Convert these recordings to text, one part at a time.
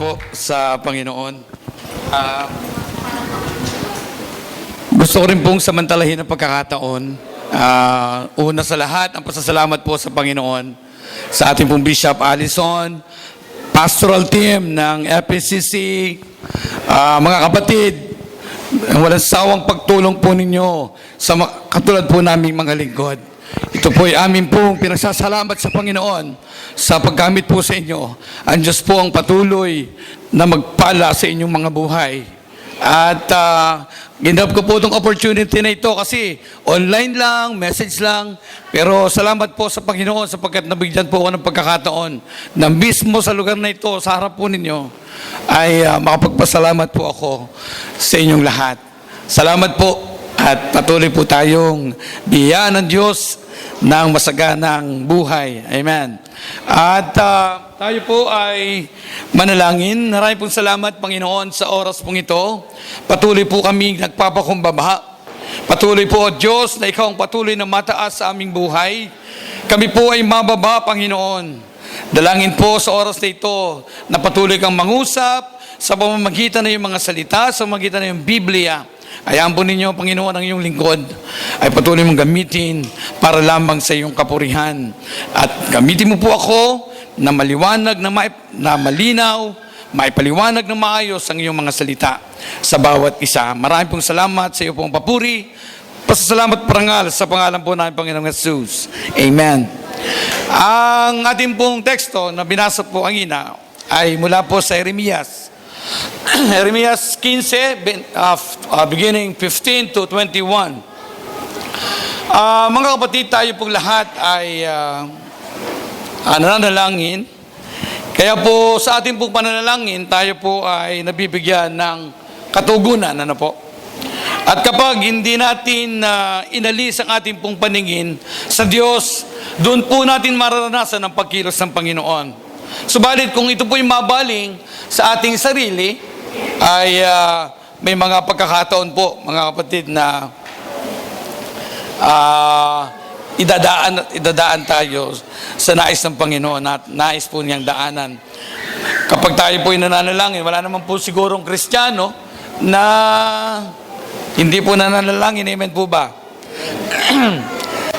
po sa Panginoon. Gusto ko rin pong samantalahin ang pagkakataon. Una sa lahat, ang pasasalamat po sa Panginoon sa ating pong Bishop Allison, pastoral team ng FPCC, mga kapatid, walang sawang pagtulong po ninyo sa katulad po naming mga lingkod. Ito po ay amin pong pinagsasalamat sa Panginoon sa paggamit po sa inyo. Ang Diyos po ang patuloy na magpala sa inyong mga buhay. At ginap ko po itong opportunity na ito kasi online lang, message lang. Pero salamat po sa Panginoon sapagkat nabigyan po ako ng pagkakataon na mismo sa lugar na ito, sa harap po ninyo, ay makapagpasalamat po ako sa inyong lahat. Salamat po at patuloy po tayong biyayaan ng Diyos ng masaganang buhay. Amen. At tayo po ay manalangin. Maraming pong salamat, Panginoon, sa oras pong ito. Patuloy po kami nagpapakumbaba. Patuloy po, O Diyos, na Ikaw ang patuloy na mataas sa aming buhay. Kami po ay mababa, Panginoon. Dalangin po sa oras na ito na patuloy kang mangusap sa pamamagitan ng iyong mga salita, sa pamamagitan ng iyong Biblia. Hayaan po ninyo, Panginoon, ang iyong lingkod ay patuloy mong gamitin para lamang sa iyong kapurihan. At gamitin mo po ako na maliwanag, na malinaw, maipaliwanag na maayos ang iyong mga salita sa bawat isa. Maraming pong salamat sa iyo pong papuri. Pasasalamat parangal sa pangalan po namin, Panginoong Jesus. Amen. Ang ating pong teksto na binasa po kanina ay mula po sa Jeremias. Jeremias 15, beginning 15 to 21. Mga kapatid, tayo pong lahat ay nananalangin. Kaya po sa ating pong pananalangin, tayo po ay nabibigyan ng katugunan. Ano po? At kapag hindi natin inalis ang ating pong paningin sa Diyos, doon po natin mararanasan ang pagkilos ng Panginoon. Subalit kung ito po yung mabaling sa ating sarili, ay may mga pagkakataon po, mga kapatid, na idadaan tayo sa nais ng Panginoon at nais po niyang daanan. Kapag tayo po ay nananalangin, wala naman po sigurong Kristiyano na hindi po nananalangin. Amen po ba?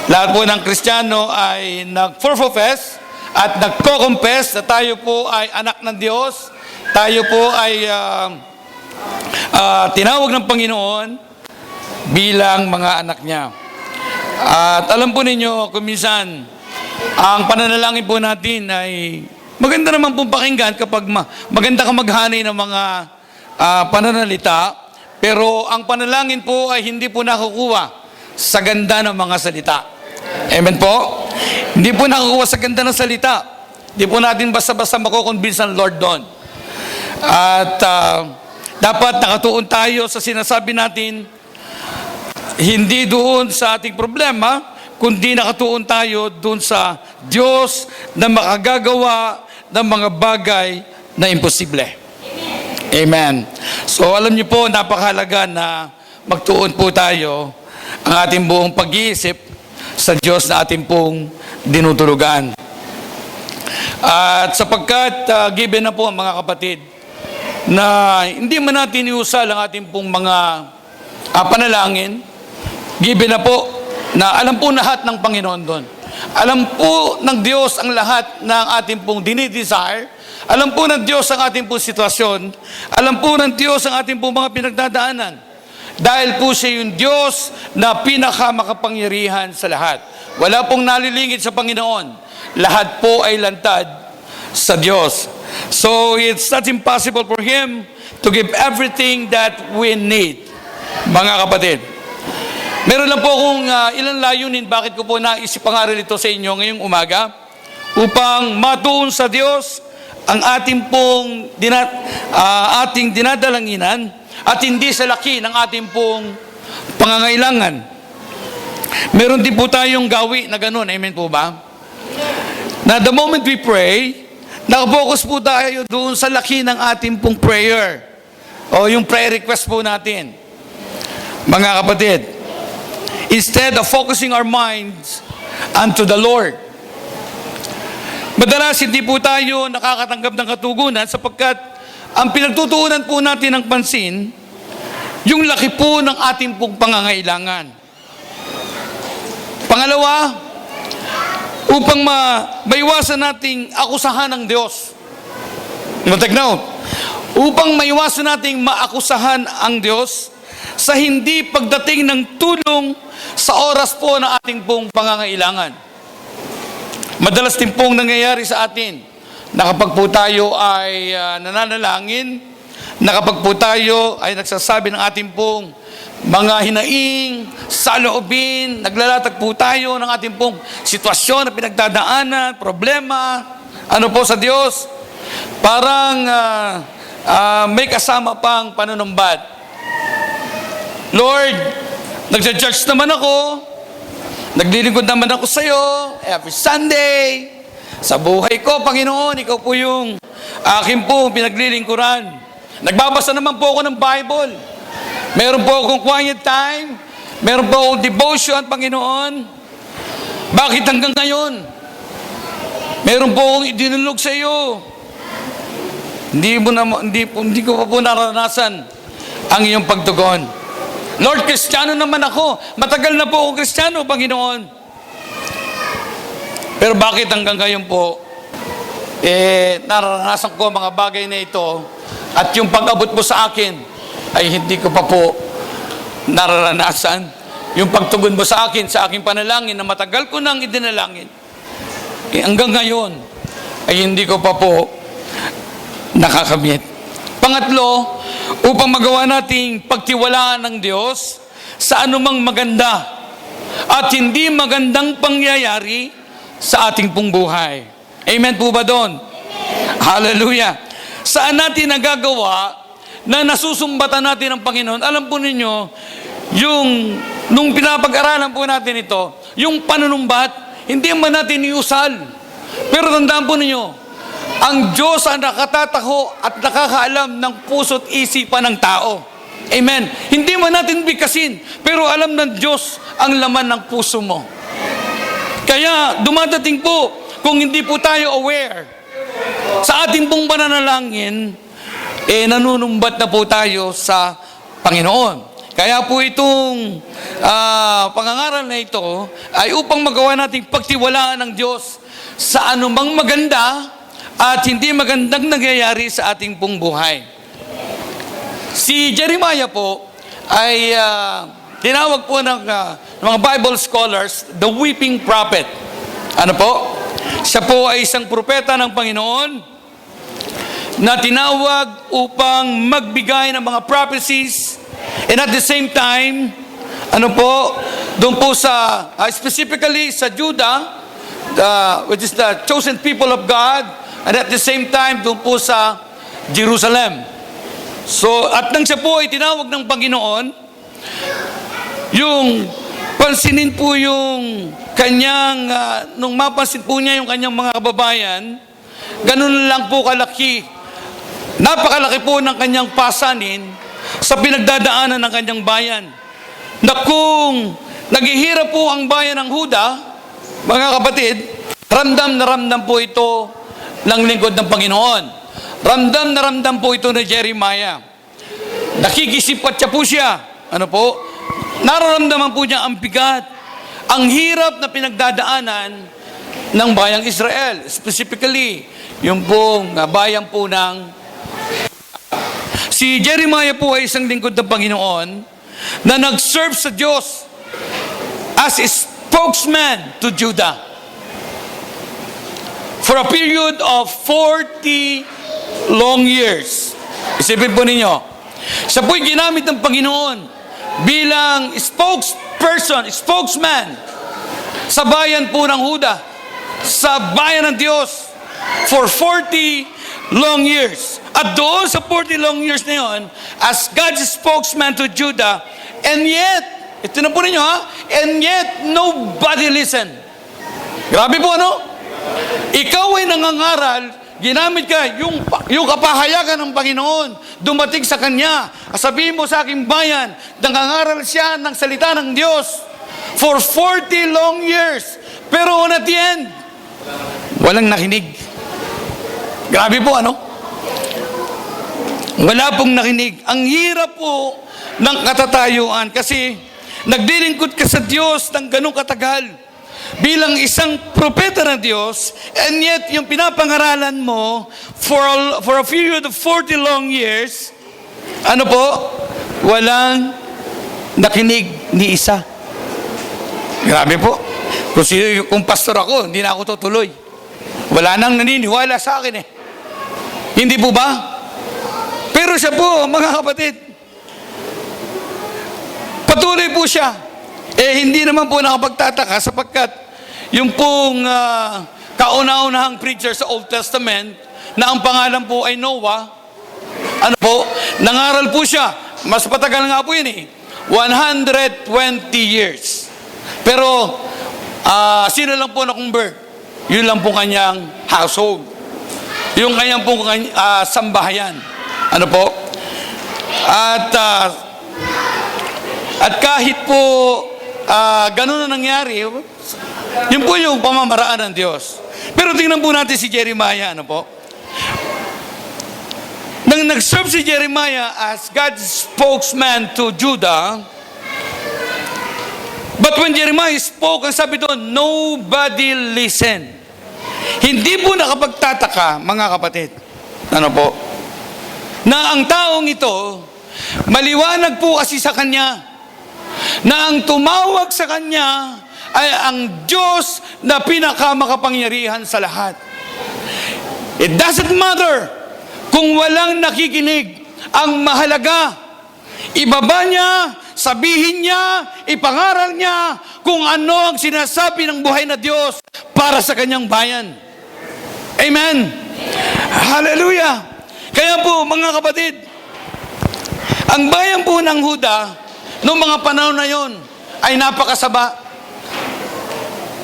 Lahat po ng Kristiyano ay nag-profess at nagko-confess na tayo po ay anak ng Diyos. Tayo po ay tinawag ng Panginoon bilang mga anak niya. At alam po ninyo, kung minsan, ang pananalangin po natin ay maganda naman pong pakinggan kapag maganda ka maghanay ng mga pananalita, pero ang panalangin po ay hindi po nakukuha sa ganda ng mga salita. Amen po? Hindi po nakukuha sa ganda ng salita. Hindi po natin basta-basta makukonvince ang Lord doon. At dapat nakatuon tayo sa sinasabi natin, hindi doon sa ating problema, kundi nakatuon tayo doon sa Diyos na makagagawa ng mga bagay na imposible. Amen. So alam niyo po, napakahalaga na magtuon po tayo ang ating buong pag-iisip sa Diyos na ating pong dinutulugan. At sapagkat given na po ang mga kapatid na hindi man natin iusal ang ating pong mga panalangin, given na po na alam po lahat ng Panginoon doon. Alam po ng Diyos ang lahat ng ating pong dinidesire. Alam po ng Diyos ang ating pong sitwasyon. Alam po ng Diyos ang ating pong mga pinagdadaanan. Dahil po siya yung Diyos na pinakamakapangyarihan sa lahat. Wala pong nalilingid sa Panginoon. Lahat po ay lantad sa Diyos. So it's not impossible for Him to give everything that we need. Mga kapatid, meron lang po akong ilang layunin bakit ko po naisip pangaral ito sa inyo ngayong umaga upang matuon sa Diyos ang ating pong ating dinadalanginan at hindi sa laki ng ating pong pangangailangan. Meron din po tayong gawi na ganun. Amen po ba? Na the moment we pray, nakapokus po tayo doon sa laki ng ating pong prayer o yung prayer request po natin. Mga kapatid, instead of focusing our minds unto the Lord, madalas hindi po tayo nakakatanggap ng katugunan sapagkat ang pinagtutuunan po natin ng pansin, yung laki po ng ating pong pangangailangan. Pangalawa, upang maiwasan nating akusahan ng Diyos. Take note. Upang maiwasan nating maakusahan ang Diyos sa hindi pagdating ng tulong sa oras po ng ating pong pangangailangan. Madalas din pong nangyayari sa atin na kapag po tayo ay nananalangin, na kapag po tayo ay nagsasabi ng ating pong mga hinaing, saloobin, naglalatag po tayo ng ating pong sitwasyon na pinagdadaanan, problema, ano po sa Diyos, parang may kasama pang panunumbat. Lord, nagja-church naman ako, naglilingkod naman ako sa iyo every Sunday, sa buhay ko, Panginoon, ikaw po yung akin po pinaglilingkuran. Nagbabasa naman po ako ng Bible. Meron po akong quiet time. Meron po akong devotion, Panginoon. Bakit hanggang ngayon? Meron po akong idinulog sa iyo. Hindi ko pa po naranasan ang iyong pagtugon. Lord, Kristiyano naman ako. Matagal na po akong Kristiyano, Panginoon. Pero bakit hanggang ngayon po, naranasan ko ang mga bagay na ito at yung pag-abot po sa akin, ay hindi ko pa po nararanasan yung pagtugon mo sa akin, sa aking panalangin na matagal ko nang idinalangin. Hanggang ngayon, ay hindi ko pa po nakakamit. Pangatlo, upang magawa nating pagtiwalaan ng Diyos sa anumang maganda at hindi magandang pangyayari sa ating pong buhay. Amen po ba doon? Hallelujah. Saan natin nagagawa na nasusumbatan natin ang Panginoon? Alam po ninyo, nung pinapag-aralan po natin ito, yung panunumbat, hindi man natin iusal. Pero tandaan po ninyo, ang Diyos ang nakatataho at nakakaalam ng puso't isipan ng tao. Amen. Hindi man natin bigkasin, pero alam ng Diyos ang laman ng puso mo. Kaya dumadating po, kung hindi po tayo aware sa ating pong pananalangin, nanunumbat na po tayo sa Panginoon. Kaya po itong pangangaral na ito ay upang magawa nating pagtiwalaan ng Diyos sa anumang maganda at hindi magandang nangyayari sa ating pong buhay. Si Jeremiah po ay tinawag po ng mga Bible scholars the weeping prophet. Ano po? Siya po ay isang propeta ng Panginoon na tinawag upang magbigay ng mga prophecies, and at the same time, doon po sa, specifically sa Judah, which is the chosen people of God, and at the same time, doon po sa Jerusalem. So, at nang siya po ay tinawag ng Panginoon, yung pansinin po yung kanyang, nung mapansin po niya yung kanyang mga kababayan, ganun lang po kalaki. Napakalaki po ng kanyang pasanin sa pinagdadaanan ng kanyang bayan. Na kung naghihirap po ang bayan ng Huda, mga kapatid, ramdam na ramdam po ito ng lingkod ng Panginoon. Ramdam na ramdam po ito ni Jeremiah. Nakikisipat po siya. Nararamdaman po niya ang bigat, ang hirap na pinagdadaanan ng bayang Israel. Specifically, yung pong bayan po ng si Jeremiah po ay isang lingkod ng Panginoon na nag-serve sa Diyos as a spokesman to Judah for a period of 40 long years. Isipin po ninyo, siya po'y ginamit ng Panginoon bilang spokesman sa bayan po ng Huda, sa bayan ng Diyos for 40 long years. At doon sa 40 long years na yun, as God's spokesman to Judah, and yet, ito na po ninyo and yet, nobody listened. Grabe po Ikaw ay nangangaral, ginamit ka, yung kapahayagan ng Panginoon, dumating sa Kanya. Sabihin mo sa aking bayan, nangangaral siya ng salita ng Diyos for 40 long years. Pero at the end, walang nakinig. Grabe po Wala pong nakinig. Ang hirap po ng katatayuan kasi naglilingkod ka sa Diyos ng ganong katagal bilang isang propeta ng Diyos, and yet yung pinapangaralan mo for a period of 40 long years, ano po? Walang nakinig ni isa. Grabe po. Kung pastor ako, hindi na ako tutuloy. Wala nang naniniwala sa akin eh. Hindi po ba? Pero siya po, mga kapatid, patuloy po siya. Hindi naman po nakapagtataka sapagkat yung pong kauna-unahang preacher sa Old Testament na ang pangalan po ay Noah, ano po, nangaral po siya. Mas patagal nga po yun eh. 120 years. Pero, sino lang po na-convert? Yun lang po kanyang household. Yung kanyang po sambahayan. Ano po? At kahit po ganun na nangyari, yun po yung pamamaraan ng Diyos. Pero tingnan po natin si Jeremiah, ano po? Nang nag-serve si Jeremiah as God's spokesman to Judah, but when Jeremiah spoke, ang sabi doon, nobody listened. Hindi po nakapagtataka, mga kapatid, ano po, na ang taong ito, maliwanag po kasi sa kanya, na ang tumawag sa kanya ay ang Diyos na pinakamakapangyarihan sa lahat. It doesn't matter kung walang nakikinig. Ang mahalaga, ibaba niya, sabihin niya, ipangaral niya kung ano ang sinasabi ng buhay na Diyos para sa kanyang bayan. Amen. Hallelujah. Kaya po, mga kapatid, ang bayan po ng Huda noong mga panahon na yon ay napakasaba.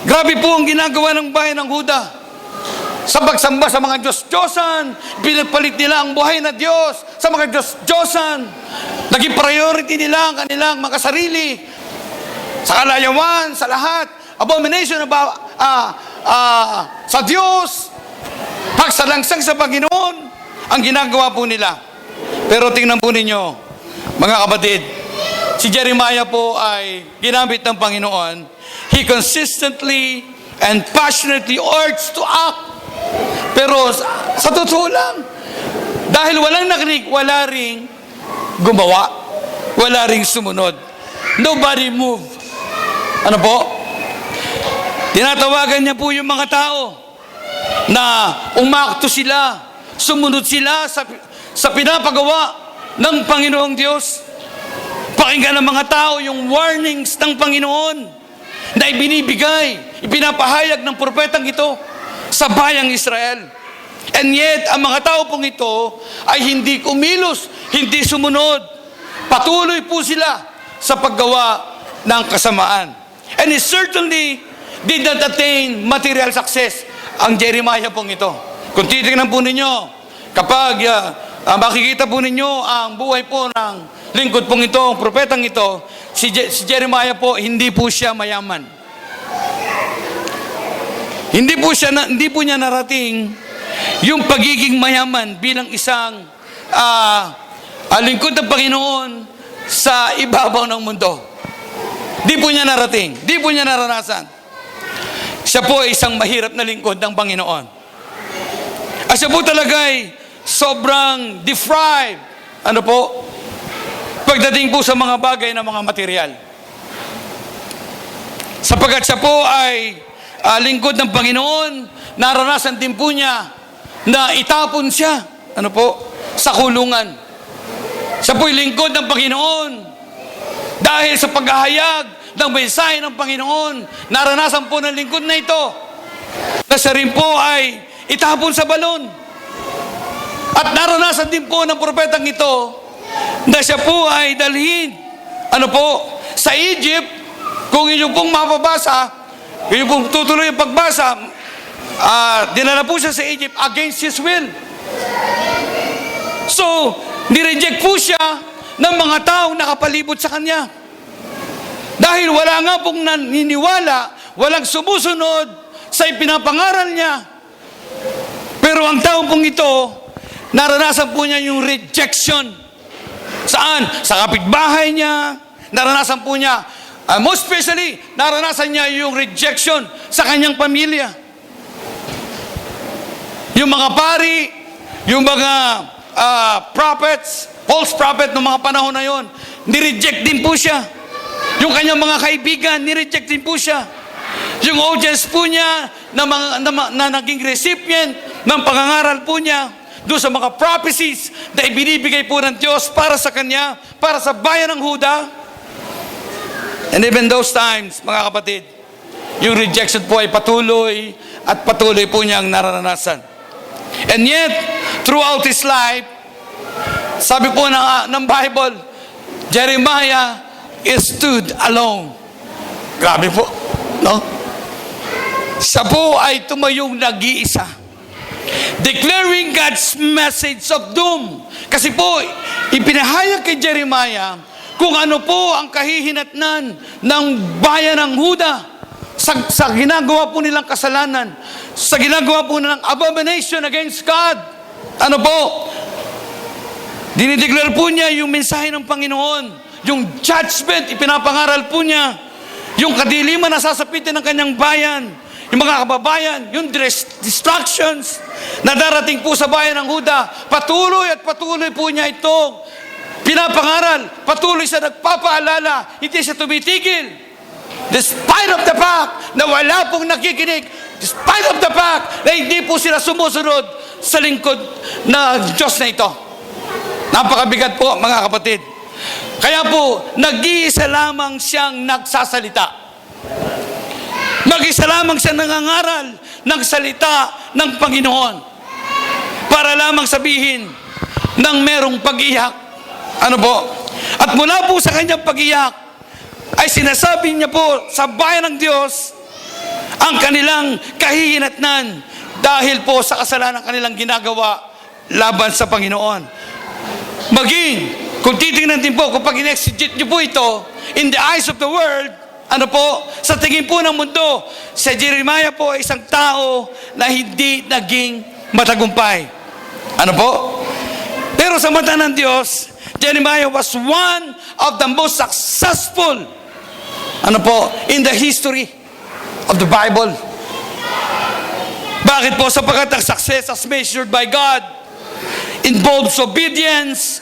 Grabe po ang ginagawa ng bayan ng Huda. Sa pagsamba sa mga Diyos-Diyosan, pinagpalit nila ang buhay na Diyos sa mga Diyos-Diyosan. Naging priority nila ang kanilang mga sarili. Sa kalayawan, sa lahat. Abomination sa Diyos. Pagsalangsang sa Panginoon, ang ginagawa po nila. Pero tingnan po ninyo, mga kapatid, si Jeremiah po ay ginamit ng Panginoon. He consistently and passionately urged to act. Pero sa totoo lang, dahil walang nakinig, wala ring gumawa. Wala ring sumunod. Nobody moved. Ano po? Tinatawagan niya po yung mga tao na umakto sila, sumunod sila sa pinapagawa ng Panginoong Diyos. Pakinggan ng mga tao yung warnings ng Panginoon na ibinibigay, ipinapahayag ng propetang ito sa bayang Israel. And yet, ang mga tao pong ito ay hindi kumilos, hindi sumunod. Patuloy po sila sa paggawa ng kasamaan. And he certainly did not attain material success, ang Jeremiah pong ito. Kung titignan po ninyo, kapag makikita po ninyo ang buhay po ng lingkod pong ito, ang propetang ito, si Jeremiah po, hindi po siya mayaman. Hindi po niya narating yung pagiging mayaman bilang isang lingkod ng Panginoon sa ibabaw ng mundo. Di po niya narating. Di po niya naranasan. Siya po ay isang mahirap na lingkod ng Panginoon. At siya po talaga ay sobrang deprived. Ano po? Pagdating po sa mga bagay na mga material. Sapagkat siya po ay lingkod ng Panginoon, naranasan din po niya na itapon siya, ano po, sa kulungan. Siya po'y lingkod ng Panginoon. Dahil sa paghahayag ng mensahe ng Panginoon, naranasan po ng lingkod na ito na siya rin po ay itapon sa balon. At naranasan din po ng propetang ito na siya po ay dalhin, ano po, sa Egypt. Kung inyo pong mapabasa, yung pong tutuloy yung pagbasa, dinala po siya sa Egypt against his will. So, nireject po siya ng mga taong nakapalibot sa kanya. Dahil wala nga pong naniniwala, walang sumusunod sa ipinapangaral niya. Pero ang taong pong ito, naranasan po niya yung rejection. Saan? Sa kapitbahay niya. Naranasan po niya, most especially, naranasan niya yung rejection sa kanyang pamilya. Yung mga pari, yung mga prophets, false prophet ng mga panahon na yon, nireject din po siya. Yung kanyang mga kaibigan, nireject din po siya. Yung audience po niya na naging recipient ng pangangaral po niya doon sa mga prophecies na ibinibigay po ng Diyos para sa kanya, para sa bayan ng Huda. And even those times, mga kapatid, yung rejection po ay patuloy at patuloy po niyang nararanasan. And yet, throughout his life, sabi po ng Bible, Jeremiah stood alone. Grabe po, no? Siya po ay tumayong nag-iisa, declaring God's message of doom. Kasi po, ipinahayag kay Jeremiah kung ano po ang kahihinatnan ng bayan ng Huda sa ginagawa po nilang kasalanan, sa ginagawa po nilang abomination against God. Ano po? Dinideclare po niya yung mensahe ng Panginoon, yung judgment, ipinapangaral po niya, yung kadiliman na sasapitin ng kanyang bayan, yung mga kababayan, yung distractions na darating po sa bayan ng Huda. Patuloy at patuloy po niya ito pinapangaral, patuloy siya nagpapaalala, hindi siya tumitigil. Despite of the fact na wala pong nakikinig, despite of the fact na hindi po sila sumusunod sa lingkod na Diyos na ito. Napakabigat po, mga kapatid. Kaya po, nag-iisa lamang siyang nagsasalita. Mag-isa lamang siyang nangangaral ng salita ng Panginoon para lamang sabihin ng merong pag-iyak. Ano po? At mula po sa kanyang pag-iyak, ay sinasabi niya po sa bayan ng Diyos ang kanilang kahihinatnan dahil po sa kasalanan kanilang ginagawa laban sa Panginoon. Maging, kung titingnan din po, kung pag in-exegete niyo po ito, in the eyes of the world, ano po, sa tingin po ng mundo, si Jeremiah po ay isang tao na hindi naging matagumpay. Ano po? Pero sa mata ng Diyos, Jeremiah was one of the most successful, ano po, in the history of the Bible. Bakit po? Sapagkat ang success as measured by God involves obedience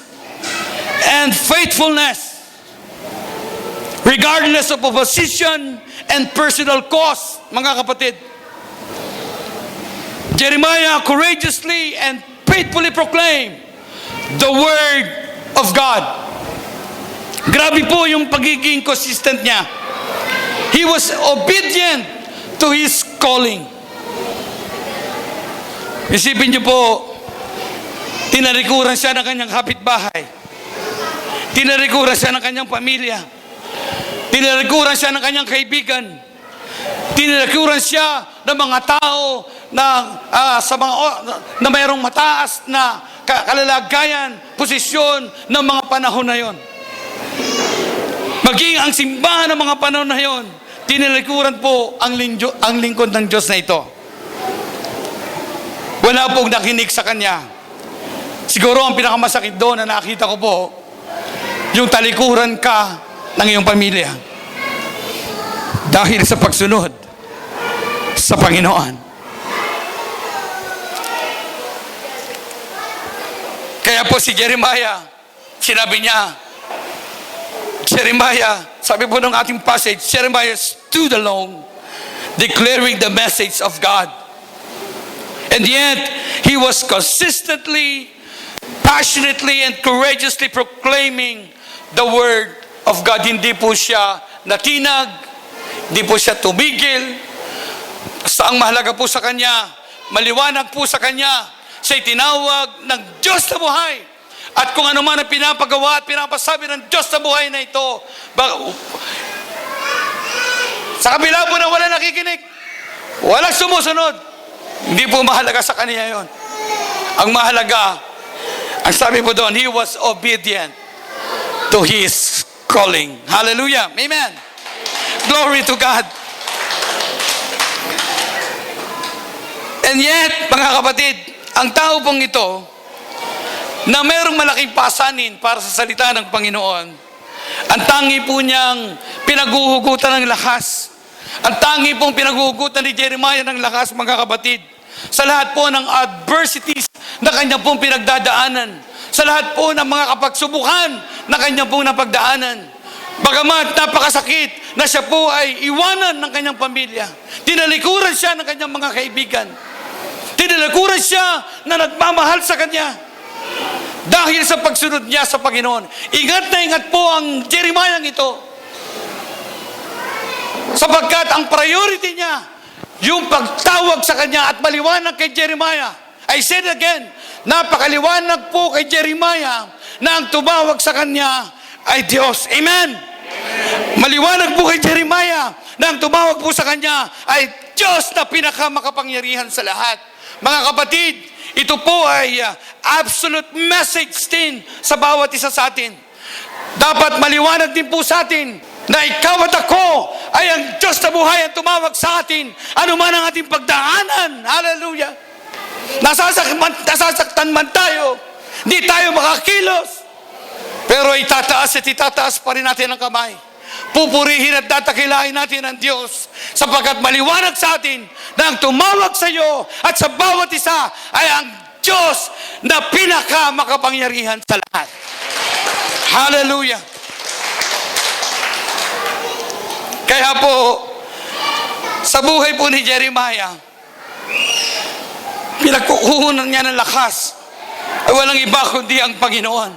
and faithfulness, regardless of opposition and personal cost, mga kapatid. Jeremiah courageously and faithfully proclaimed the word of God. Grabe po yung pagiging consistent niya. He was obedient to his calling. Isipin niyo po, tinarikuran siya ng kanyang kapitbahay. Tinarikuran siya ng kanyang pamilya. Tinarikuran siya ng kanyang kaibigan. Tinarikuran siya ng mga tao na na mayroong mataas na kalalagayan, posisyon ng mga panahon na yon. Maging ang simbahan ng mga panahon na yon, tinalikuran po ang lingkod ng Diyos na ito. Wala pong nakinig sa kanya. Siguro ang pinakamasakit doon na nakita ko po, yung talikuran ka ng iyong pamilya dahil sa pagsunod sa Panginoon. Kaya po si Jeremiah, sinabi niya, sabi po ng ating passage, Jeremiah stood alone, declaring the message of God. And yet, he was consistently, passionately, and courageously proclaiming the word of God. Hindi po siya natinag, hindi po siya tumigil. Basta ang mahalaga po sa kanya, maliwanag po sa kanya, siya'y tinawag ng Diyos na buhay. At kung ano man ang pinapagawa at pinapasabi ng Diyos na buhay na ito, sa kabila po na wala nakikinig, walang sumusunod, hindi po mahalaga sa kanya yon. Ang mahalaga, ang sabi po doon, he was obedient to his calling. Hallelujah. Amen. Glory to God. And yet, mga kapatid, ang tao pong ito, na mayroong malaking pasanin para sa salita ng Panginoon. Ang tangi po niyang pinaguhugutan ng lakas. Ang tangi pong pinaguhugutan ni Jeremiah ng lakas, mga kapatid, sa lahat po ng adversities na kanya pong pinagdadaanan, sa lahat po ng mga kapagsubukan na kanya pong napagdaanan. Bagamat napakasakit na siya po ay iwanan ng kanyang pamilya, tinalikuran siya ng kanyang mga kaibigan, tinalikuran siya na nagmamahal sa kanya dahil sa pagsunod niya sa Panginoon. Ingat na ingat po ang Jeremiah ito, sapagkat ang priority niya, yung pagtawag sa kanya at maliwanag kay Jeremiah. I said again, napakaliwanag po kay Jeremiah na ang tumawag sa kanya ay Diyos. Amen? Maliwanag po kay Jeremiah na ang tumawag po sa kanya ay Diyos na pinakamakapangyarihan sa lahat. Mga kapatid, ito po ay absolute message din sa bawat isa sa atin. Dapat maliwanag din po sa atin na ikaw at ako ay ang Diyos na buhay ang tumawag sa atin. Ano man ang ating pagdaanan. Hallelujah. Nasasaktan man tayo. Hindi tayo makakilos. Pero itataas at itataas pa rin natin ang kamay. Pupurihin at datakilahin natin ang Diyos. Sapagkat maliwanag sa atin na ang tumawag sa iyo at sa bawat isa ay ang Diyos na pinakamakapangyarihan sa lahat. Hallelujah. Kaya po, sa buhay po ni Jeremiah, pinagkukunan niya ng lakas ay walang iba kundi ang Panginoon.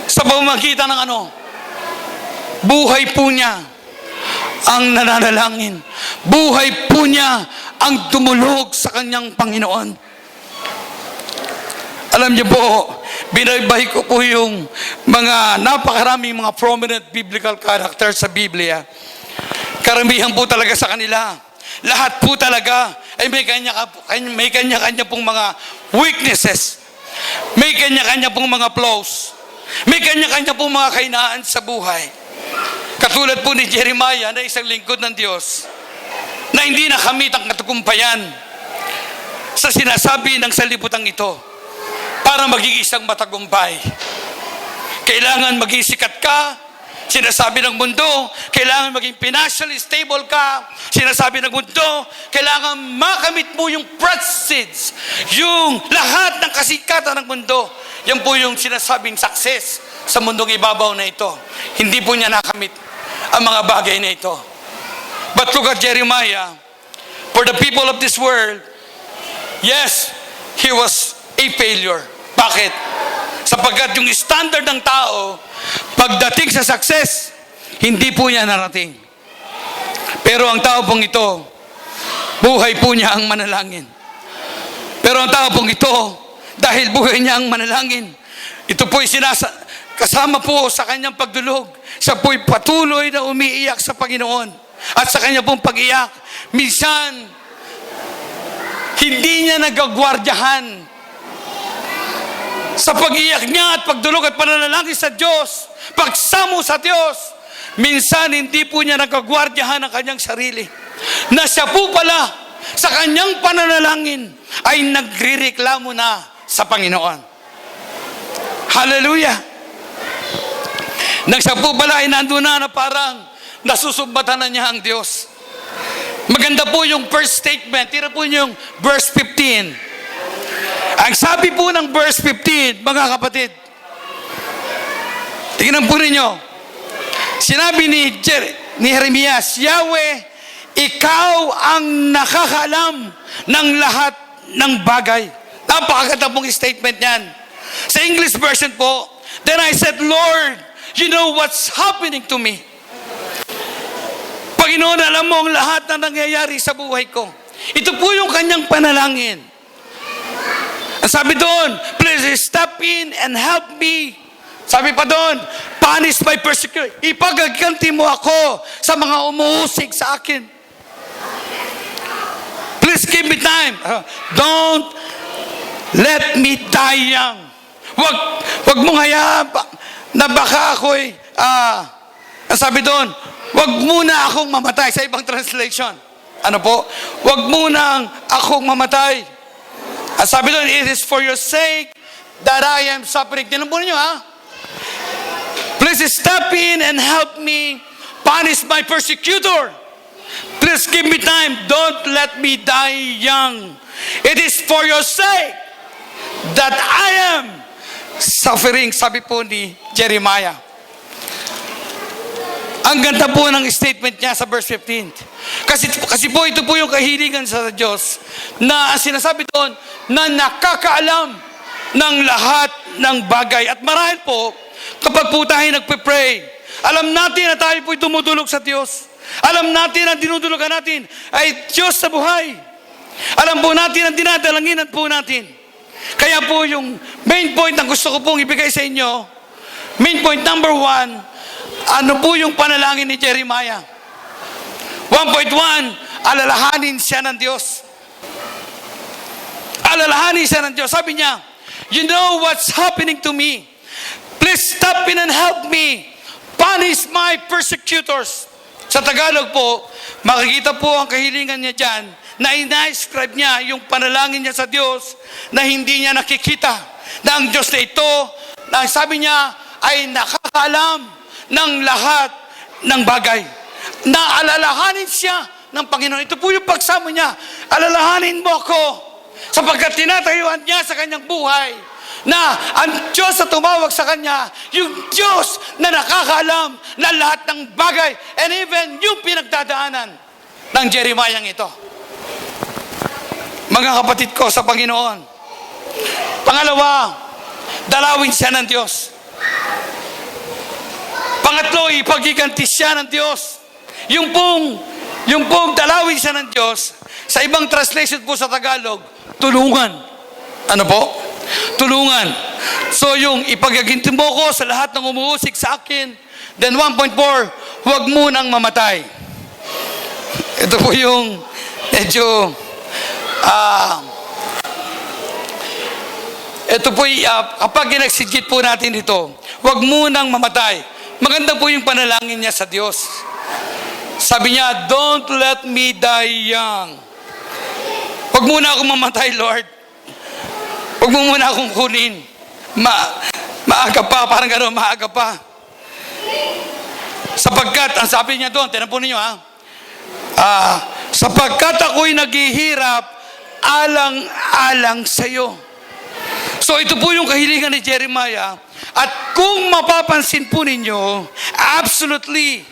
Sa pamamagitan ng buhay po niya ang nananalangin. Buhay po niya ang dumulog sa kanyang Panginoon. Alam niyo po, binaybay ko po yung mga napakaraming mga prominent biblical characters sa Biblia. Karamihan po talaga sa kanila, lahat po talaga ay may kanya-kanya pong mga weaknesses. May kanya-kanya pong mga flaws. May kanya-kanya pong mga kahinaan sa buhay. Katulad po ni Jeremiah na isang lingkod ng Diyos na hindi nakamit ang katagumpayan sa sinasabi ng salibutang ito. Para maging isang matagumpay, kailangan maging sikat ka. Sinasabi ng mundo, kailangan maging financially stable ka. Sinasabi ng mundo, kailangan makamit mo yung proceeds, yung lahat ng kasikatan ng mundo. Yan po yung sinasabing success sa mundong ibabaw na ito. Hindi po niya nakamit ang mga bagay na ito. But look at Jeremiah. For the people of this world, yes, he was a failure. Bakit? Sapagkat yung standard ng tao, pagdating sa success, hindi po niya narating. Pero ang tao pong ito, buhay po niya ang manalangin. Pero ang tao pong ito, dahil buhay niya ang manalangin, ito po'y kasama po sa kanyang pagdulog. Siya po'y patuloy na umiiyak sa Panginoon. At sa kanya pong pag-iyak, minsan, hindi niya nagagwardyahan sa pag-iyak niya at pagdulog at pananalangin sa Diyos, pagsamo sa Diyos. Minsan hindi po niya nagagwardyahan ang kanyang sarili, na siya po pala sa kanyang pananalangin ay nagrereklamo na sa Panginoon. Hallelujah. Nang siya po pala ay nandun na parang nasusumbatan na niya ang Diyos. Maganda po yung first statement. Tira po yung verse 15. Ang sabi po ng verse 15, mga kapatid, tingnan po ninyo, sinabi ni Jeremias, Yahweh, ikaw ang nakakaalam ng lahat ng bagay. Napakaganda pong statement niyan. Sa English version po, then I said, Lord, you know what's happening to me. Panginoon, alam mo ang lahat na nangyayari sa buhay ko. Ito po yung kanyang panalangin. Ang sabi doon, please step in and help me. Sabi pa doon, punish my persecutor. Ipagaganti mo ako sa mga umuusig sa akin. Please give me time. Don't let me die young. Wag mong hayaan na baka ako'y, ang sabi doon, wag muna akong mamatay. Sa ibang translation, ano po? Wag muna akong mamatay. At sabi doon, it is for your sake that I am suffering. Tinan po ninyo, ha? Please step in and help me punish my persecutor. Please give me time. Don't let me die young. It is for your sake that I am suffering, sabi po ni Jeremiah. Ang ganda po ng statement niya sa verse 15. Kasi po ito po yung kahilingan sa Diyos na ang sinasabi doon na nakakaalam ng lahat ng bagay. At marahil po, kapag po tayo nagpe-pray, alam natin na tayo po'y tumutulog sa Diyos. Alam natin ang dinudulugan natin ay Diyos sa buhay. Alam po natin ang dinadalanginan po natin. Kaya po yung main point na gusto ko pong ibigay sa inyo, main point number 1, ano po yung panalangin ni Jeremiah? 1.1, alalahanin siya ng Diyos. Alalahanin siya ng Diyos. Sabi niya, you know what's happening to me. Please step in and help me. Punish my persecutors. Sa Tagalog po, makikita po ang kahilingan niya dyan na ina-describe niya yung panalangin niya sa Diyos na hindi niya nakikita. Na ang Diyos na ito, na sabi niya, ay nakakaalam ng lahat ng bagay. Na alalahanin siya ng Panginoon. Ito po yung pagsamo niya. Alalahanin mo ako sapagkat tinatayuan niya sa kanyang buhay na ang Diyos na tumawag sa kanya, yung Diyos na nakakaalam na lahat ng bagay and even yung pinagdadaanan ng Jeremiah ito. Mga kapatid ko sa Panginoon, pangalawa, dalawin siya ng Diyos. Pangatlo, ipagiganti siya ng Diyos. Yung pong dalawin siya ng Diyos, sa ibang translation po sa Tagalog, tulungan. Ano po? Tulungan. So yung ipagiganti mo ko sa lahat ng umuusik sa akin, then 1.4, huwag mo nang mamatay. Ito po yung medyo, ito po, kapag ginagsigit po natin ito, huwag mo nang mamatay. Maganda po yung panalangin niya sa Diyos. Sabi niya, don't let me die young. Huwag muna akong mamatay, Lord. Huwag mo muna akong kunin. Maaga pa, parang gano'n, maaga pa. Sapagkat, ang sabi niya doon, tinan po ninyo ha, sapagkat ako'y naghihirap, alang-alang sa'yo. So ito po yung kahilingan ni Jeremiah. At kung mapapansin po ninyo, absolutely,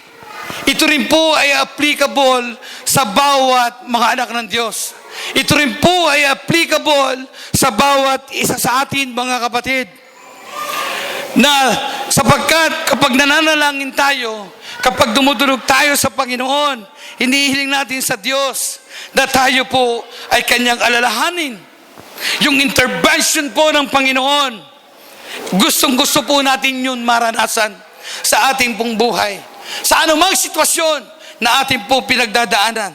ito rin po ay applicable sa bawat mga anak ng Diyos. Ito rin po ay applicable sa bawat isa sa atin, mga kapatid. Na sapagkat kapag nananalangin tayo, kapag dumudulog tayo sa Panginoon, hinihiling natin sa Diyos na tayo po ay kanyang alalahanin. Yung intervention po ng Panginoon, gustong-gusto po natin yun maranasan sa ating pong buhay. Sa anumang sitwasyon na ating po pinagdadaanan.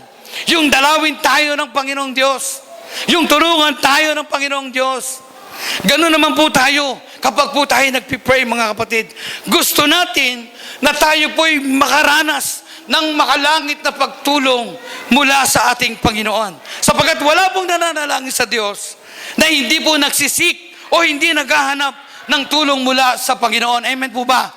Yung dalawin tayo ng Panginoong Diyos. Yung tulungan tayo ng Panginoong Diyos. Ganun naman po tayo kapag po tayo nagpipray, mga kapatid. Gusto natin na tayo po'y makaranas ng makalangit na pagtulong mula sa ating Panginoon. Sapagkat wala pong nananalangin sa Diyos na hindi po nagsisik o hindi naghahanap ng tulong mula sa Panginoon. Amen po ba?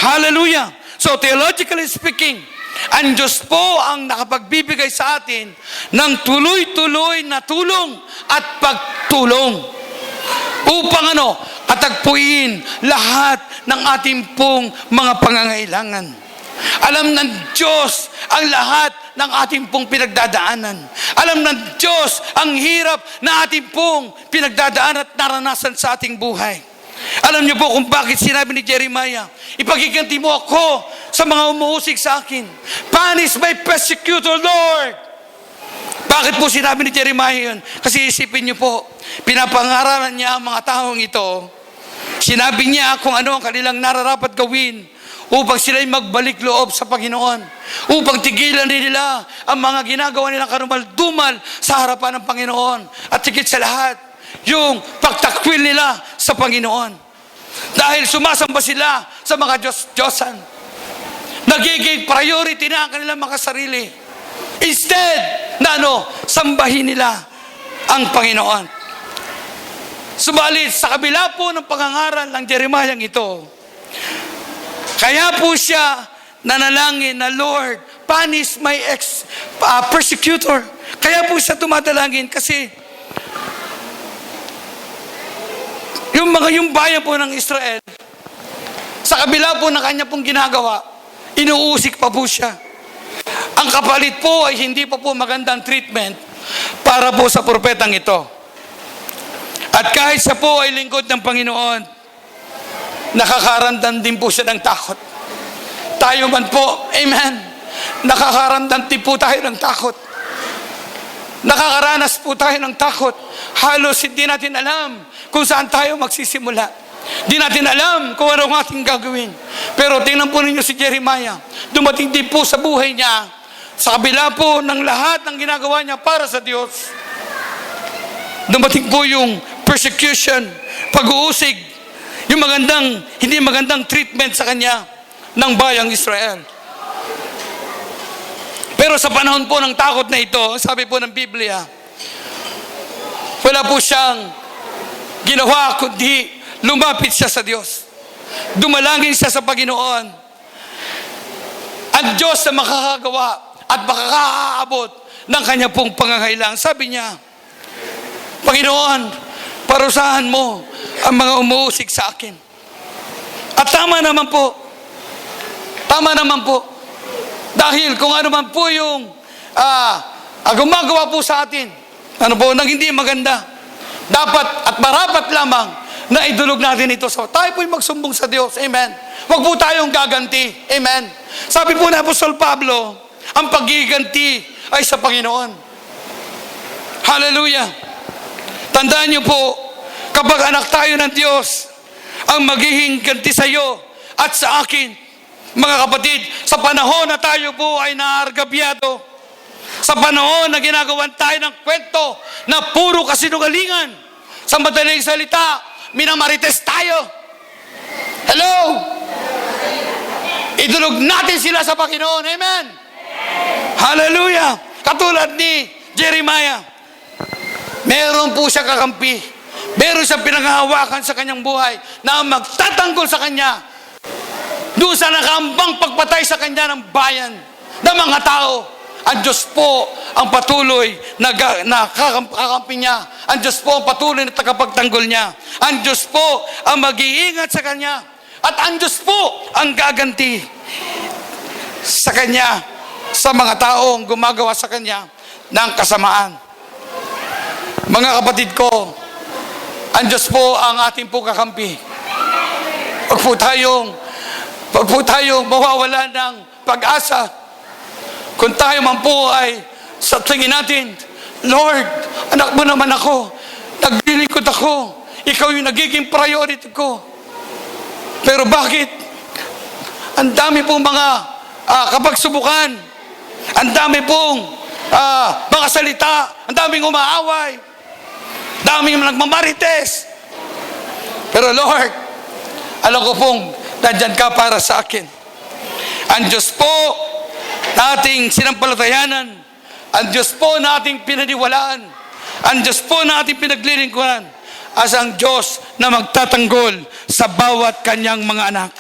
Hallelujah! So theologically speaking, ang Diyos po ang nakapagbibigay sa atin ng tuloy-tuloy na tulong at pagtulong upang katagpuin lahat ng ating pong mga pangangailangan. Alam ng Diyos ang lahat ng ating pong pinagdadaanan. Alam ng Diyos ang hirap na ating pong pinagdadaanan at naranasan sa ating buhay. Alam niyo po kung bakit sinabi ni Jeremiah, ipagiganti mo ako sa mga umuusig sa akin. Punish my persecutor, Lord. Bakit po sinabi ni Jeremiah yun? Kasi isipin niyo po, pinapangaralan niya ang mga taong ito. Sinabi niya kung ano ang kanilang nararapat gawin upang sila'y magbalik loob sa Panginoon. Upang tigilan nila ang mga ginagawa nilang karumal-dumal sa harapan ng Panginoon. At higit sa lahat, yung pagtakwil nila sa Panginoon. Dahil sumasamba sila sa mga Diyos-Diyosan. Nagiging priority na ang kanilang mga sarili. Instead, sambahin nila ang Panginoon. Subalit, sa kabila po ng pangangaral ng Jeremiah ito, kaya po siya nanalangin na, Lord, punish my persecutor. Kaya po siya tumatalangin kasi yung bayan po ng Israel, sa kabila po ng kanya pong ginagawa, inuusik pa po siya. Ang kapalit po ay hindi pa po magandang treatment para po sa propetang ito. At kahit siya po ay lingkod ng Panginoon, nakakaramdam din po siya ng takot. Tayo man po, amen, nakakaramdam din po tayo ng takot. Nakakaranas po tayo ng takot. Halos hindi natin alam kung saan tayo magsisimula. Di natin alam kung ano ang ating gagawin. Pero tingnan po ninyo si Jeremiah. Dumating din po sa buhay niya, sa kabila po ng lahat ng ginagawa niya para sa Diyos, dumating po yung persecution, pag-uusig, yung hindi magandang treatment sa kanya ng bayang Israel. Pero sa panahon po ng takot na ito, sabi po ng Biblia, wala po siyang ginawa kundi lumapit siya sa Diyos. Dumalangin siya sa Panginoon. Ang Diyos na makakagawa at makakaabot ng kanya pong pangangailangan. Sabi niya, Panginoon, parusahan mo ang mga umuusig sa akin. At tama naman po. Tama naman po. Dahil kung ano man po yung gumagawa po sa atin, nang hindi maganda, dapat at marapat lamang na idulog natin ito. Tayo po'y magsumbong sa Diyos. Amen. Huwag po tayong gaganti. Amen. Sabi po na Apostol Pablo, ang paggiganti ay sa Panginoon. Hallelujah. Tandaan niyo po, kapag anak tayo ng Diyos, ang magiging ganti sa iyo at sa akin, mga kapatid, sa panahon na tayo po ay naargabyado, sa panahon na ginagawan tayo ng kwento na puro kasinungalingan, sa madaling salita, minamarites tayo. Hello? Idulog natin sila sa Panginoon. Amen? Hallelujah! Katulad ni Jeremiah, meron po siya kakampi. Meron siyang pinanghahawakan sa kanyang buhay na magtatanggol sa kanya doon sa nakambang pagpatay sa kanya ng bayan, ng mga tao. Ang Diyos po ang patuloy na kakampi niya. Ang Diyos po ang patuloy na tagapagtanggol niya. Ang Diyos po ang mag-iingat sa kanya. At ang Diyos po ang gaganti sa kanya, sa mga taong gumagawa sa kanya ng kasamaan. Mga kapatid ko, ang Diyos po ang ating po kakampi. Huwag po tayong mawawala ng pag-asa. Kung tayo man po ay sa tingin natin, Lord, anak mo naman ako, naglilingkod ako, ikaw yung nagiging priority ko. Pero bakit? Ang dami pong mga kapagsubukan, ang dami pong mga salita, ang daming umaaway, daming nagmamarites. Pero Lord, alam ko pong nandyan ka para sa akin. Ang Diyos po na ating sinampalatayanan, ang Diyos po na ating pinaniwalaan, ang Diyos po na ating pinaglilingkuran, as ang Diyos na magtatanggol sa bawat kanyang mga anak.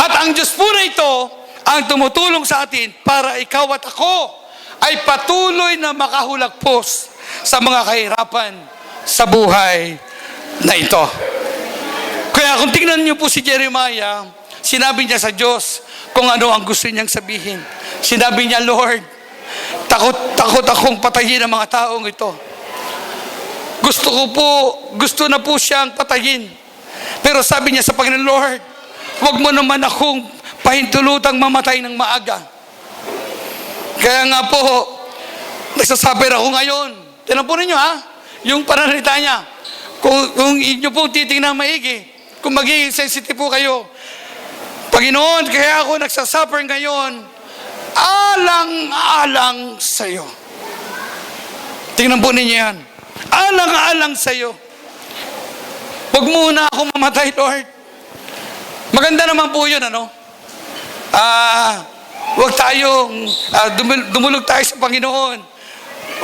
At ang Diyos po na ito ang tumutulong sa atin para ikaw at ako ay patuloy na makahulagpos sa mga kahirapan sa buhay na ito. Kaya kung tingnan niyo po si Jeremiah, sinabi niya sa Diyos kung ano ang gusto niyang sabihin. Sinabi niya, Lord, takot akong patayin ang mga taong ito. Gusto na po siyang patayin. Pero sabi niya sa Panginoon, Lord, huwag mo naman akong pahintulutang mamatay ng maaga. Kaya nga po, nagsasabi ako ngayon. Tinan po ninyo yung pananalita niya. Kung inyo po titingnan maigi, kung magiging sensitive po kayo, Panginoon, kaya ako nagsasuffer ngayon, alang-alang sa iyo. Tingnan po ninyo yan. Alang-alang sa iyo. Huwag muna ako mamatay, Lord. Maganda naman po yun, huwag tayong dumulog tayo sa Panginoon.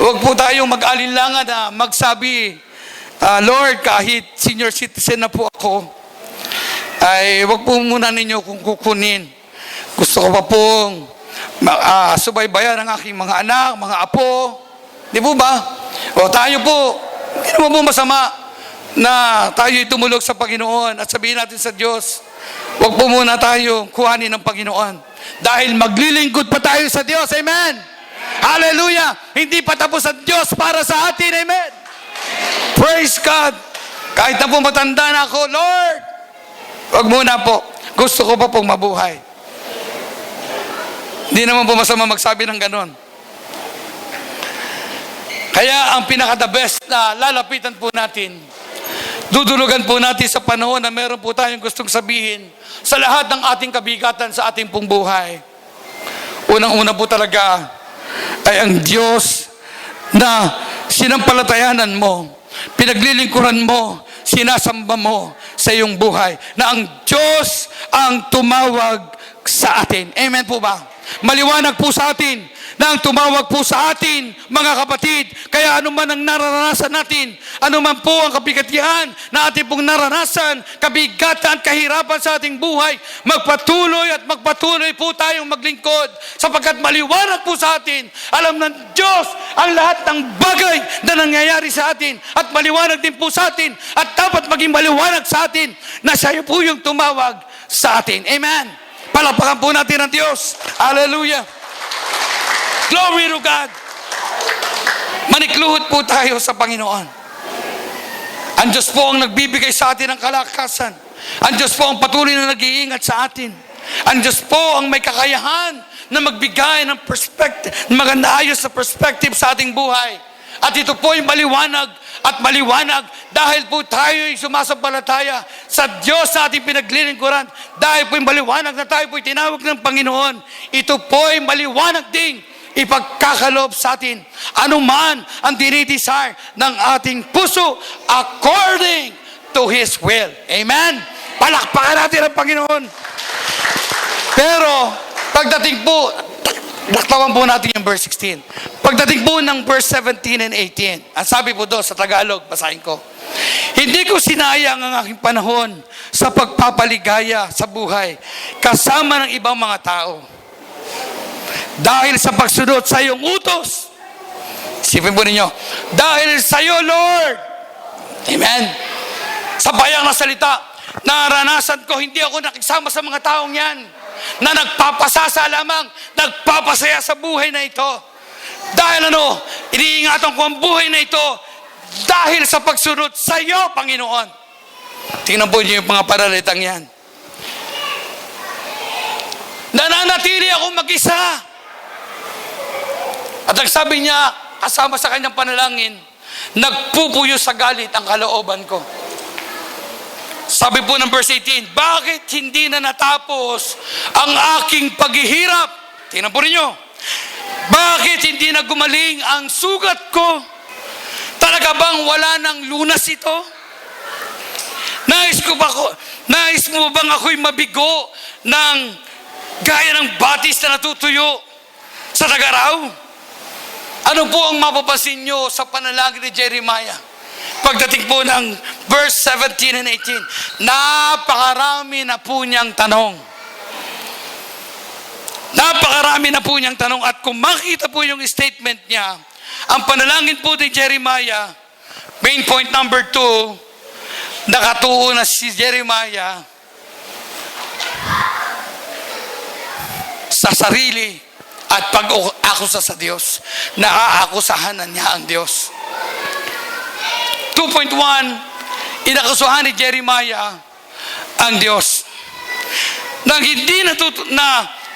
Huwag po tayong mag-alinlangan na magsabi Lord, kahit senior citizen na po ako, ay wag po muna ninyo kung kukunin. Gusto ko pa pong subaybayan ang aking mga anak, mga apo. Di po ba? O tayo po, hindi naman po masama na tayo'y tumulog sa Panginoon at sabihin natin sa Diyos, wag po muna tayo kuhanin ng Panginoon. Dahil maglilingkod pa tayo sa Diyos. Amen? Hallelujah! Hindi pa tapos ang Diyos para sa atin. Amen? Praise God! Kahit na po matanda na ako, Lord, wag muna po. Gusto ko pa pong mabuhay. Hindi naman po masama magsabi ng ganon. Kaya ang pinaka-the best na lalapitan po natin, dudulugan po natin sa panahon na meron po tayong gustong sabihin sa lahat ng ating kabigatan sa ating pong buhay. Unang-una po talaga ay ang Diyos na sinampalatayanan mo, pinaglilingkuran mo, sinasamba mo sa iyong buhay, na ang Diyos ang tumawag sa atin. Amen po ba? Maliwanag po sa atin na ang tumawag po sa atin, mga kapatid. Kaya anuman ang naranasan natin, anuman po ang kabigatihan na ating pong naranasan, kabigatan, kahirapan sa ating buhay, magpatuloy at magpatuloy po tayong maglingkod, sapagkat maliwanag po sa atin, alam ng Diyos ang lahat ng bagay na nangyayari sa atin, at maliwanag din po sa atin, at dapat maging maliwanag sa atin na siya po yung tumawag sa atin. Amen. Palapakan po natin ang Diyos. Hallelujah. Glory to God. Manikluhod po tayo sa Panginoon. Ang Diyos po ang nagbibigay sa atin ng kalakasan. Ang Diyos po ang patuloy na nag-iingat sa atin. Ang Diyos po ang may kakayahan na magbigay ng perspective, maganda ayos sa perspective sa ating buhay. At ito po ay maliwanag at maliwanag dahil po tayo ay sumasampalataya sa Diyos na ating pinaglilingkuran. Dahil po ay maliwanag na tayo po ay tinawag ng Panginoon. Ito po ay maliwanag ding ipagkakaloob sa atin anuman ang dinidesire ng ating puso according to His will. Amen? Palakpakan natin ang Panginoon. Pero pagdating po, laktawan po natin yung verse 16. Pagdating po ng verse 17 and 18, ang sabi po doon sa Tagalog, basahin ko. Hindi ko sinayang ang aking panahon sa pagpapaligaya sa buhay kasama ng ibang mga tao. Dahil sa pagsunod sa iyong utos. Isipin po ninyo, dahil sa iyo, Lord. Amen. Sa bayang na salita, naranasan ko, hindi ako nakisama sa mga taong yan na nagpapasasa lamang, nagpapasaya sa buhay na ito. Dahil iniingatan ko ang buhay na ito dahil sa pagsunod sa iyo, Panginoon. Tingnan po niyo yung mga paralitang yan. Nananatili akong mag-isa. At nagsabi niya, kasama sa kanyang panalangin, nagpupuyo sa galit ang kalooban ko. Sabi po ng verse 18, bakit hindi na natapos ang aking paghihirap? Tingnan po ninyo. Bakit hindi na gumaling ang sugat ko? Talaga bang wala ng lunas ito? Nais mo bang ako'y mabigo ng gaya ng batis na natutuyo sa tagaraw? Ano po ang mapapansin nyo sa panalangin ni Jeremiah? Pagdating po ng verse 17 and 18, napakarami na po niyang tanong. Napakarami na po niyang tanong. At kung makita po yung statement niya, ang panalangin po ni Jeremiah, main point number 2, nakatuon na si Jeremiah sa sarili at pag-akusa sa Diyos. Naaakusahan na niya ang Diyos. 2.1, inakusahan ni Jeremiah ang Diyos. Nang hindi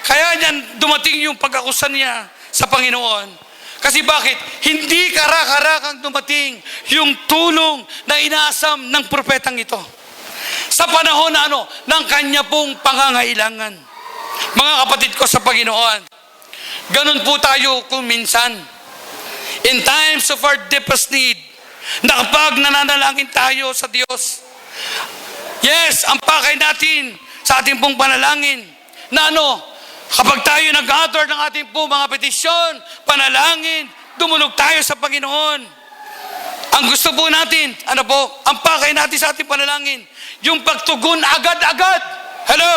kaya niyan dumating yung pag-akusa niya sa Panginoon. Kasi bakit? Hindi karak-karakang dumating yung tulong na inaasam ng propetang ito. Sa panahon na ng kanya pong pangangailangan. Mga kapatid ko sa Panginoon, ganun po tayo kung minsan. In times of our deepest need, na kapag nananalangin tayo sa Diyos, yes, ang pakay natin sa ating pong panalangin, na kapag tayo nag-utter ng ating pong mga petisyon, panalangin, dumulog tayo sa Panginoon. Ang gusto po natin, ano po, ang pakay natin sa ating panalangin, yung pagtugon agad-agad. Hello?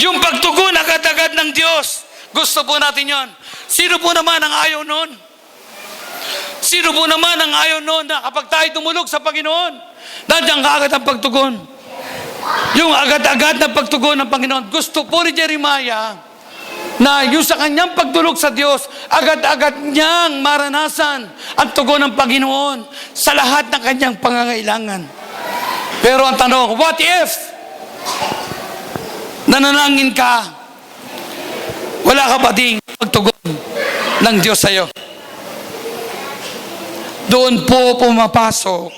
Yung pagtugon agad-agad ng Diyos. Gusto po natin yon. Sino po naman ang ayaw nun? Sino po naman ang ayaw nun na kapag tayo tumulog sa Panginoon, nandiyan kaagad ang pagtugon? Yung agad-agad na pagtugon ng Panginoon. Gusto po ni Jeremiah na yung sa kanyang pagtulog sa Diyos, agad-agad niyang maranasan ang tugon ng Panginoon sa lahat ng kanyang pangangailangan. Pero ang tanong, what if nanalangin ka, wala ka pa ding pagtugon ng Diyos sa'yo? Doon po pumapasok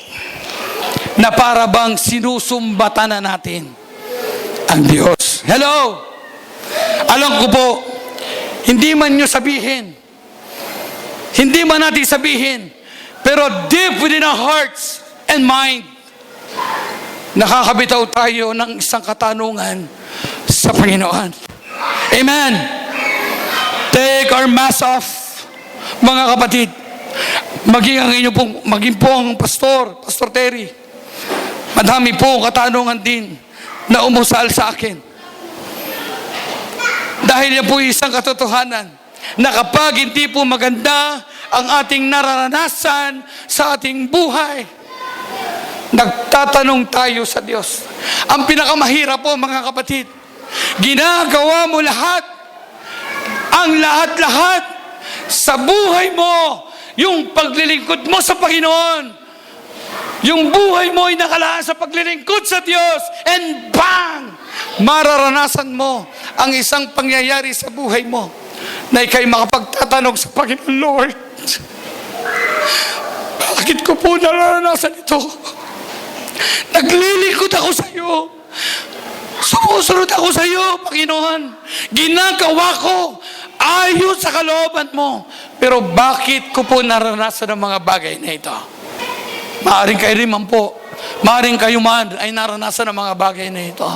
na para bang sinusumbatan na natin ang Diyos. Hello? Alam ko po, hindi man nyo sabihin, hindi man natin sabihin, pero deep within our hearts and mind, nakakabitaw tayo ng isang katanungan sa Panginoon. Amen. Take our mask off, mga kapatid. Maging po ang Pastor Terry. Madami po katanungan din na umusal sa akin. Dahil yan po isang katotohanan na kapag hindi po maganda ang ating nararanasan sa ating buhay, nagtatanong tayo sa Diyos. Ang pinakamahirap po, mga kapatid, ginagawa mo lahat, ang lahat-lahat sa buhay mo, yung paglilingkod mo sa Panginoon, yung buhay mo ay nakalaan sa paglilingkod sa Diyos, and bang! Mararanasan mo ang isang pangyayari sa buhay mo na ikay makapagtatanong sa Panginoon, Lord, bakit ko po nararanasan ito? Naglilingkod ako sa iyo. Sumusunod ako sa iyo, Panginoon. Ginagawa ko ayon sa kalooban mo. Pero bakit ko po naranasan ang mga bagay na ito? Maaring kayo rin man po. Maaring kayo man ay naranasan ang mga bagay na ito.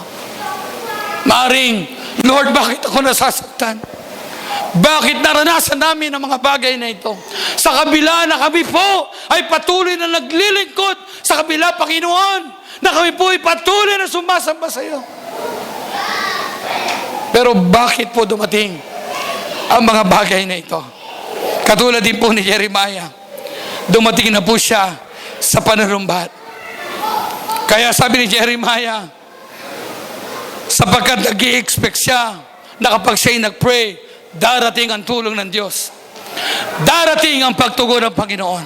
Maaring, Lord, bakit ako nasasaktan? Bakit naranasan namin ang mga bagay na ito? Sa kabila na kami po ay patuloy na naglilingkod sa kabila, Panginoon, na kami po ay patuloy na sumasamba sa iyo. Pero bakit po dumating ang mga bagay na ito? Katulad din po ni Jeremiah, dumating na po siya sa pananumbat. Kaya sabi ni Jeremiah, sapagkat nag-i-expect siya na kapag siya'y nag-pray, darating ang tulong ng Diyos. Darating ang pagtugon ng Panginoon.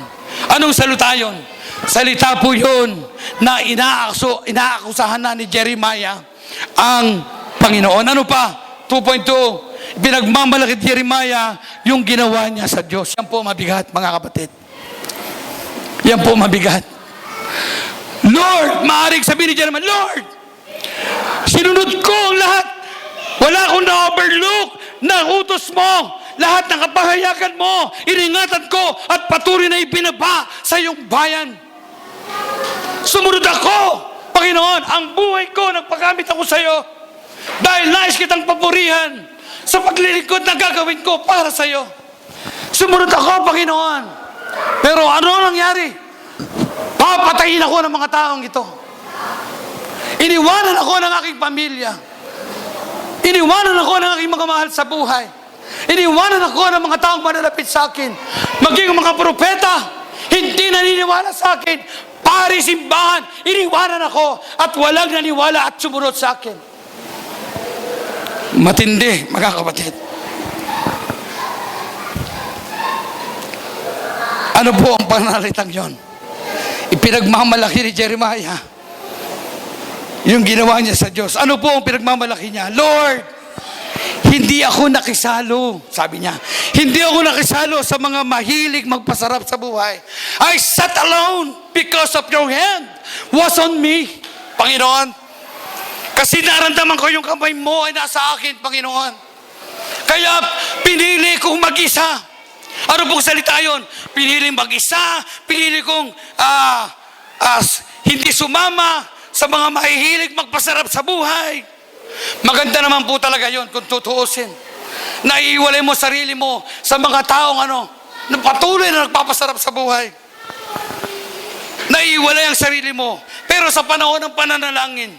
Anong salita yun? Salita po yun na inaakusahan na ni Jeremiah ang Panginoon. Ano pa? 2.2, pinagmamalaki ni Jeremiah yung ginawa niya sa Diyos. Yan po mabigat, mga kapatid. Yan po mabigat. Lord, maaaring sabihin ni Jeremiah, Lord, sinunod ko ang lahat. Wala akong na-overlook na utos mo. Lahat ng kapahayagan mo, iningatan ko at patuloy na ibinaba sa iyong bayan. Sumunod ako, Panginoon, ang buhay ko, nagpagamit ako sa iyo. Dahil nais kitang papurihan sa paglilingkod na gagawin ko para sa iyo. Sumunod ako, Panginoon. Pero ano nangyari? Papatayin ako ng mga taong ito. Iniwanan ako ng aking pamilya. Iniwanan ako ng aking mga mahal sa buhay. Iniwanan ako ng mga taong manalapit sa akin. Maging mga propeta, hindi naniniwala sa akin. Pari simbahan, iniwanan ako at walang naniwala at sumunod sa akin. Matindi, mga kapatid. Ano po ang panalitang yon? Ipinagmamalaki ni Jeremiah yung ginawa niya sa Diyos. Ano po ang pinagmamalaki niya? Lord, hindi ako nakisalo, sabi niya. Hindi ako nakisalo sa mga mahilig magpasarap sa buhay. I sat alone because of your hand was on me, Panginoon. Kasi naramdaman ko yung kamay mo ay nasa akin, Panginoon. Kaya pinili kong mag-isa. Ano pong salita yun? Pinili mag-isa, pinili kong hindi sumama sa mga mahihilig magpasarap sa buhay. Maganda naman po talaga yon kung tutuusin. Naiiwalay mo sarili mo sa mga taong na patuloy na nagpapasarap sa buhay. naiwalay ang sarili mo. Pero sa panahon ng pananalangin,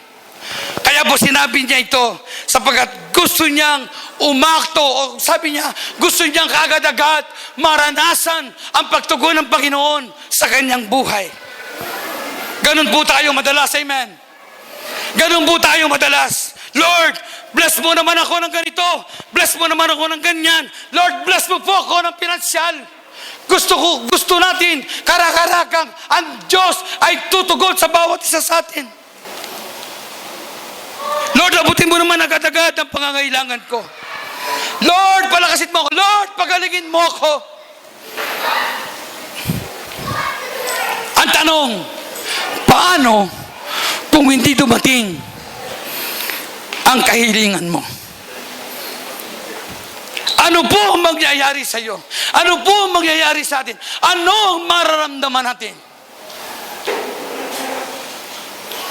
kaya po sinabi niya ito, sapagkat gusto niyang umakto, o sabi niya, gusto niyang kaagad-agad maranasan ang pagtugon ng Panginoon sa kanyang buhay. Ganun po tayo madalas, amen. Ganun po tayo madalas. Lord, bless mo naman ako ng ganito. Bless mo naman ako ng ganyan. Lord, bless mo po ako ng pinansyal. Gusto natin, karakaragang ang Diyos ay tutugon sa bawat isa sa atin. Lord, abutin mo naman agad-agad ang pangangailangan ko. Lord, palakasin mo ako. Lord, pagalingin mo ako. Ang tanong, paano kung hindi dumating ang kahilingan mo? Ano po ang mangyayari sa iyo? Ano po ang mangyayari sa atin? Ano ang mararamdaman natin?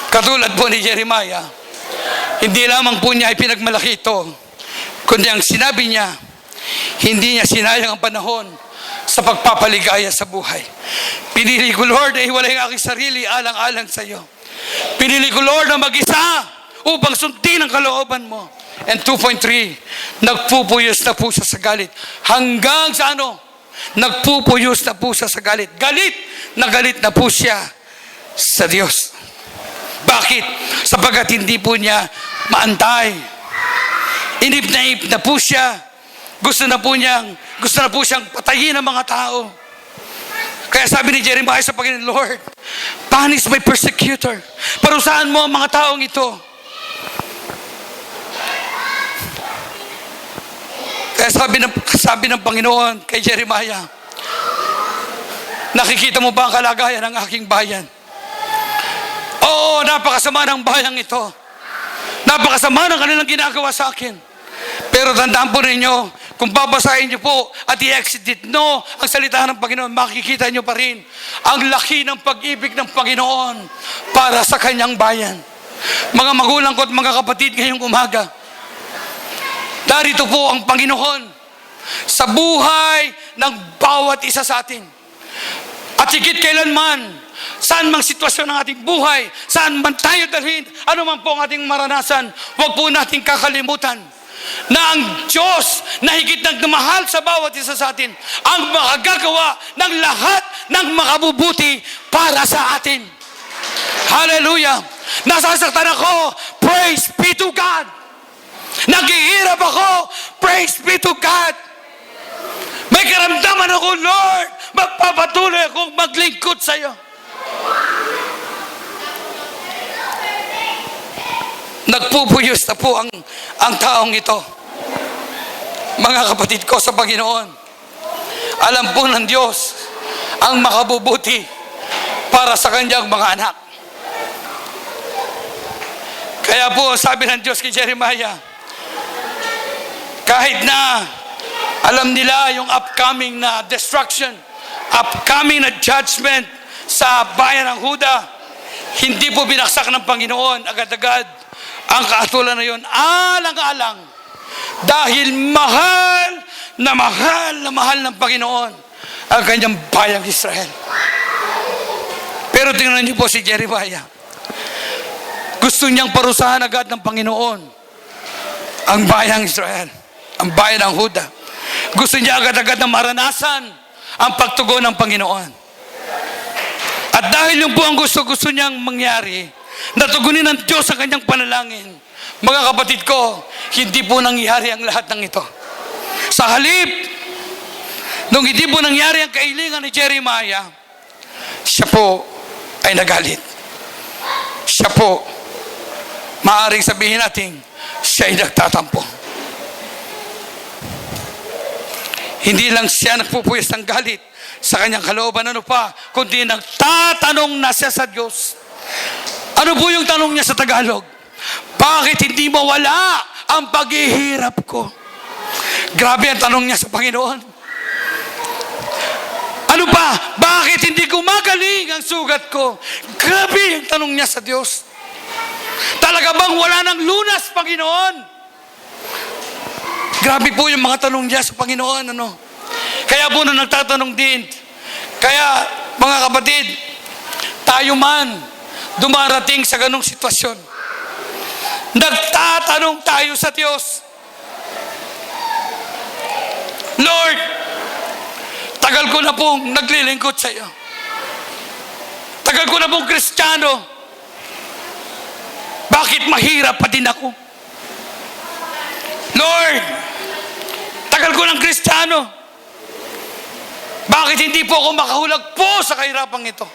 Katulad po ni Jeremiah, hindi lamang po niya ay pinagmalaki ito, kundi ang sinabi niya, hindi niya sinayang ang panahon sa pagpapaligaya sa buhay. Pinili ko, Lord, na hiwalay ang aking sarili alang-alang sa iyo. Pinili ko, Lord, na mag-isa upang sundin ang kalooban mo. And 2.3, nagpupuyos na po siya sa galit. Hanggang sa ano? Nagpupuyos na po siya sa galit. Galit na po siya sa Diyos. Bakit? Sapagkat hindi po niya maantay. Inip na po siya. Gusto na po siyang patayin ng mga tao. Kaya sabi ni Jeremiah sa Panginoon, Lord, punish my persecutor. Parusahan mo ang mga taong ito. Kaya sabi ng Panginoon kay Jeremiah, nakikita mo ba ang kalagayan ng aking bayan? Oo, napakasama ng bayang ito. Napakasama ng kanilang ginagawa sa akin. Pero tandaan po ninyo, kung babasahin niyo po at i-exit no ang salita ng Panginoon, makikita niyo pa rin ang laki ng pag-ibig ng Panginoon para sa kanyang bayan. Mga magulang ko at mga kapatid ngayong umaga, darito po ang Panginoon sa buhay ng bawat isa sa atin. At higit kailanman, saan mang sitwasyon ng ating buhay, saan man tayo dalhin, ano man po ang ating maranasan, huwag po nating kakalimutan na ang Diyos na higit nagmamahal sa bawat isa sa atin ang makagagawa ng lahat ng makabubuti para sa atin. Hallelujah! Nasasaktan ako, praise be to God! Naghihirap ako, praise be to God! May karamdaman ako, Lord, magpapatuloy akong maglingkod sa iyo. Nagpupuyos na po ang taong ito. Mga kapatid ko sa Panginoon, alam po ng Diyos ang makabubuti para sa kanyang mga anak. Kaya po sabi ng Diyos kay Jeremiah, kahit na alam nila yung upcoming na destruction, upcoming na judgment sa bayan ng Huda, hindi po binaksak ng Panginoon agad-agad ang kaatulan na yun, alang-alang, dahil mahal na mahal ng Panginoon ang kanyang bayang Israel. Pero tingnan niyo po si Jeremiah, gusto niyang parusahan agad ng Panginoon ang bayang Israel, ang bayan ng Huda. Gusto niya agad-agad na maranasan ang pagtugon ng Panginoon. At dahil yun po ang gusto niyang mangyari, natugunin ng Diyos ang kanyang panalangin. Mga kapatid ko, hindi po nangyari ang lahat ng ito. Sa halip, nung hindi po nangyari ang kahilingan ni Jeremiah, siya po ay nagalit. Siya po, maaaring sabihin natin, siya ay nagtatampo. Hindi lang siya nagpupuyos ng galit sa kanyang kalooban, ano pa, kundi nagtatanong na siya sa Diyos. Ano po yung tanong niya sa Tagalog? Bakit hindi mawala ang paghihirap ko? Grabe ang tanong niya sa Panginoon. Ano pa? Bakit hindi gumagaling ang sugat ko? Grabe ang tanong niya sa Diyos. Talaga bang wala ng lunas, Panginoon? Grabe po yung mga tanong niya sa Panginoon, ano? Kaya po nung nagtatanong din, kaya mga kapatid, tayo man dumarating sa ganong sitwasyon, nagtatanong tayo sa Diyos, Lord, tagal ko na pong naglilingkod sa iyo. Tagal ko na pong Kristiyano. Bakit mahirap pa din ako? Lord, tagal ko ng Kristiyano. Bakit hindi po ako makahulag po sa kahirapang ito?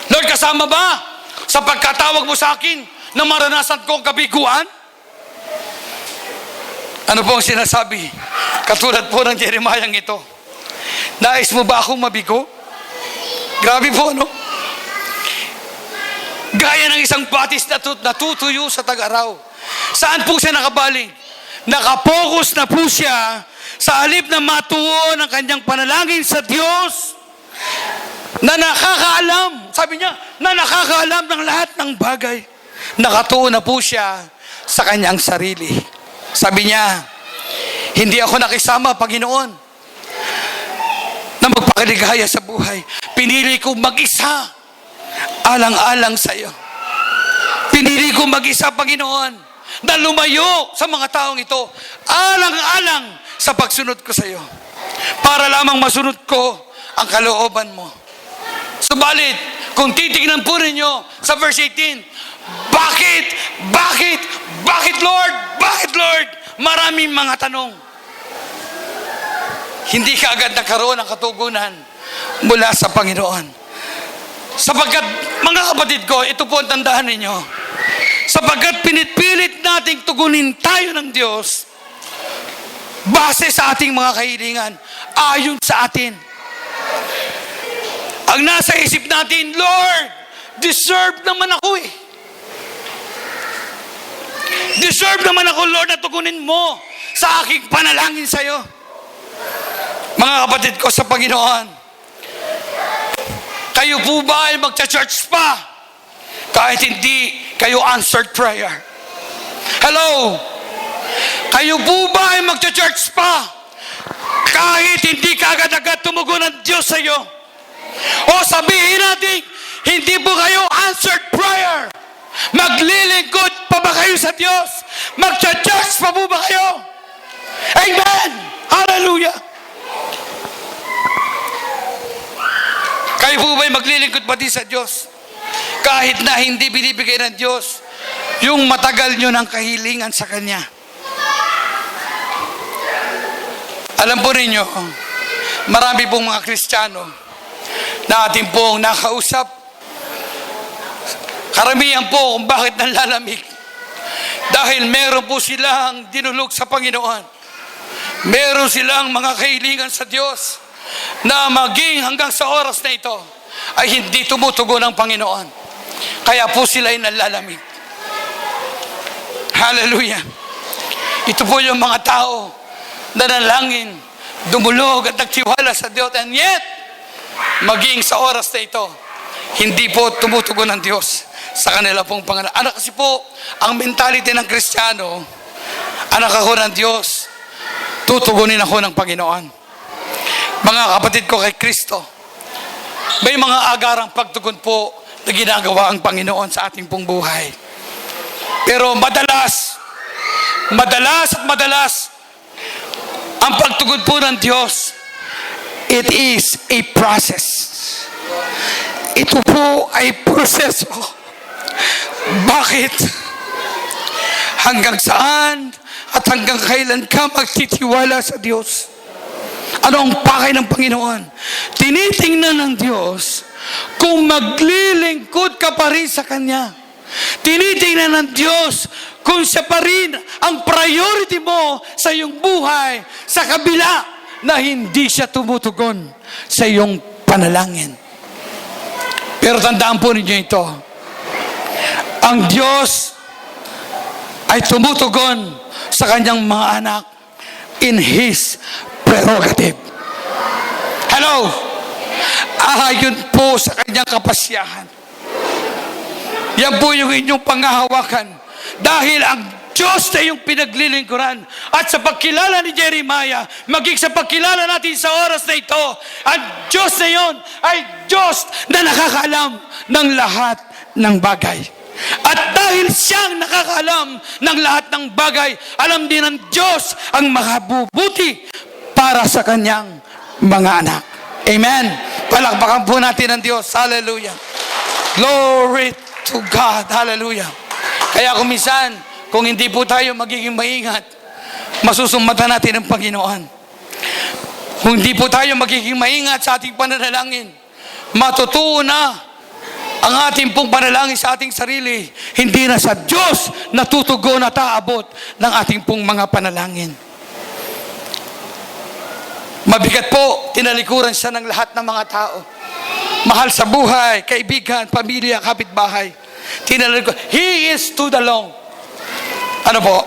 Lord, kasama ba sa pagkatawag mo sa akin na maranasan ko ang kabiguan? Ano po ang sinasabi? Katulad po ng Jeremiah ito. Nais mo ba akong mabigo? Grabe po, no? Gaya ng isang batis na natutuyo sa tag-araw. Saan po siya nakabaling? Nakapokus na po siya sa halip na matuo ng kanyang panalangin sa Diyos na nakakaalam. Sabi niya, na nakakaalam ng lahat ng bagay. Nakatuon na po siya sa kanyang sarili. Sabi niya, hindi ako nakisama, Panginoon, na magpakaligaya sa buhay. Pinili ko mag-isa, alang-alang sa iyo. Pinili ko mag-isa, Panginoon, na lumayo sa mga taong ito, alang-alang sa pagsunod ko sa iyo. Para lamang masunod ko ang kalooban mo. Subalit, kung titignan po ninyo sa verse 18, Bakit Lord? Bakit Lord? Maraming mga tanong. Hindi ka agad nagkaroon ng katugunan mula sa Panginoon. Sapagkat, mga kapatid ko, ito po ang tandaan ninyo. Sapagkat pinipilit nating tugunin tayo ng Diyos base sa ating mga kahilingan, ayon sa atin. Ang nasa isip natin, Lord, deserve naman ako eh. Deserve naman ako, Lord, na tugunin mo sa aking panalangin sa iyo. Mga kapatid ko sa Panginoon, kayo po ba ay magcha-church pa kahit hindi kayo answered prayer? Hello? Kayo po ba ay magcha-church pa kahit hindi ka agad-agad tumugon ng Diyos sa iyo? O sabihin natin, hindi po kayo answered prayer. Maglilingkod pa ba kayo sa Diyos? Magcha-church pa po ba kayo? Amen! Hallelujah! Kayo po ba'y maglilingkod pa din sa Diyos? Kahit na hindi binibigay ng Diyos yung matagal nyo ng kahilingan sa Kanya. Alam po ninyo, marami pong mga Kristiyano na ating pong nakausap. Karamihan po kung bakit nanlalamig. Dahil meron po silang dinulog sa Panginoon. Meron silang mga kahilingan sa Diyos na maging hanggang sa oras na ito ay hindi tumutugon ng Panginoon. Kaya po sila ay nanlalamig. Hallelujah. Ito po yung mga tao na nanalangin, dumulog at nagtiwala sa Diyos, and yet, maging sa oras na ito, hindi po tumutugon ng Diyos sa kanila pong pangalan. Anak, kasi po, ang mentality ng Kristiyano, anak ako ng Diyos, tutugunin ako ng Panginoon. Mga kapatid ko kay Kristo, may mga agarang pagtugon po na ginagawa ang Panginoon sa ating pong buhay. Pero madalas, ang pagtugon po ng Diyos, it is a process. Ito po ay proseso. Bakit? Hanggang saan at hanggang kailan ka magtitiwala sa Diyos? Ano ang pakay ng Panginoon? Tinitingnan ng Diyos kung maglilingkod ka pa rin sa Kanya. Tinitingnan ng Diyos kung siya pa rin ang priority mo sa iyong buhay, sa kabila na hindi siya tumutugon sa iyong panalangin. Pero tandaan po ninyo ito, ang Diyos ay tumutugon sa kanyang mga anak in His prerogative. Hello? Ayon po sa kanyang kapasyahan. Yan po yung inyong panghahawakan. Dahil ang Diyos na yung pinaglilingkuran. At sa pagkilala ni Jeremiah, maging sa pagkilala natin sa oras na ito, ang Diyos na yon ay Diyos na nakakaalam ng lahat ng bagay. At dahil siyang nakakaalam ng lahat ng bagay, alam din ng Diyos ang makabubuti para sa kanyang mga anak. Amen. Palakpakan po natin ang Diyos. Hallelujah. Glory to God. Hallelujah. Kaya kung minsan, kung hindi po tayo magiging maingat, masusumbatan natin ang Panginoon. Kung hindi po tayo magiging maingat sa ating pananalangin, matutuo na ang ating pong panalangin sa ating sarili, hindi na sa Diyos natutugon at aabot ng ating pong mga panalangin. Mabigat po, tinalikuran siya ng lahat ng mga tao. Mahal sa buhay, kaibigan, pamilya, kapitbahay. Tinalikuran. He is to the long. Ano po?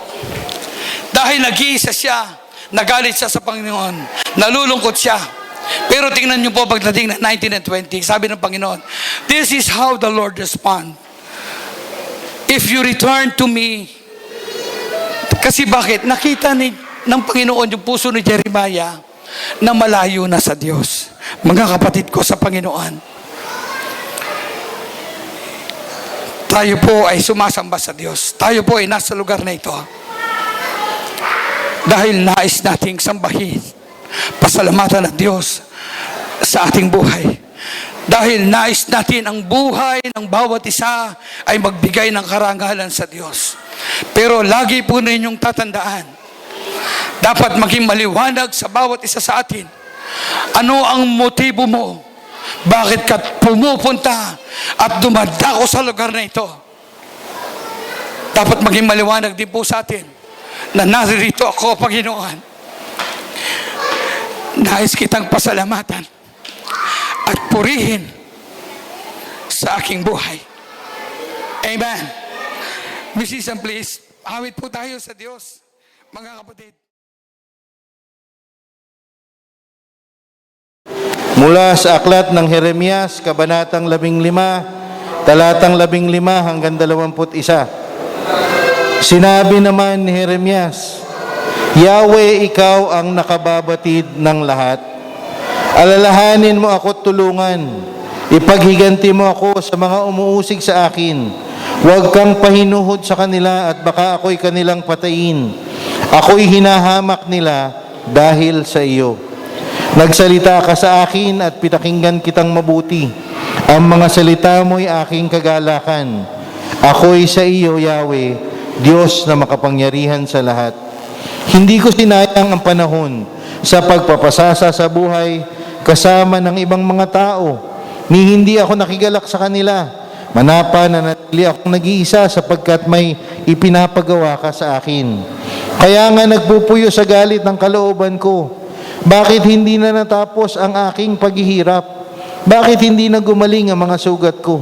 Dahil nag-iisa siya, nagalit siya sa Panginoon, nalulungkot siya. Pero tingnan niyo po pagdating na 19 and 20, sabi ng Panginoon, this is how the Lord respond. If you return to me. Kasi bakit? Nakita ng Panginoon yung puso ni Jeremiah na malayo na sa Diyos. Mga kapatid ko sa Panginoon, tayo po ay sumasamba sa Diyos. Tayo po ay nasa lugar na ito dahil nais nating sambahin, pasalamatan ng Diyos sa ating buhay. Dahil nais natin ang buhay ng bawat isa ay magbigay ng karangalan sa Diyos. Pero lagi po ninyong tatandaan, dapat maging maliwanag sa bawat isa sa atin. Ano ang motibo mo? Bakit ka pumupunta at dumadako sa lugar na ito? Dapat maging maliwanag din po sa atin na naririto ako, Panginoon. Nais kitang pasalamatan at purihin sa aking buhay. Amen. Musician, please. Awit po tayo sa Diyos, mga kapatid. Mula sa aklat ng Jeremias, Kabanatang 15, talatang 15 hanggang 21. Sinabi naman ni Jeremias, Yahweh, ikaw ang nakababatid ng lahat. Alalahanin mo ako't tulungan. Ipaghiganti mo ako sa mga umuusig sa akin. Huwag kang pahinuhod sa kanila at baka ako'y kanilang patayin. Ako'y hinahamak nila dahil sa iyo. Nagsalita ka sa akin at pinakinggan kitang mabuti. Ang mga salita mo'y aking kagalakan. Ako'y sa iyo, Yahweh, Diyos na makapangyarihan sa lahat. Hindi ko sinayang ang panahon sa pagpapasasa sa buhay kasama ng ibang mga tao. Ni hindi ako nakigalak sa kanila. Manapa na natili akong nag-iisa sapagkat may ipinapagawa ka sa akin. Kaya nga nagpupuyo sa galit ng kalooban ko. Bakit hindi na natapos ang aking paghihirap? Bakit hindi na gumaling ang mga sugat ko?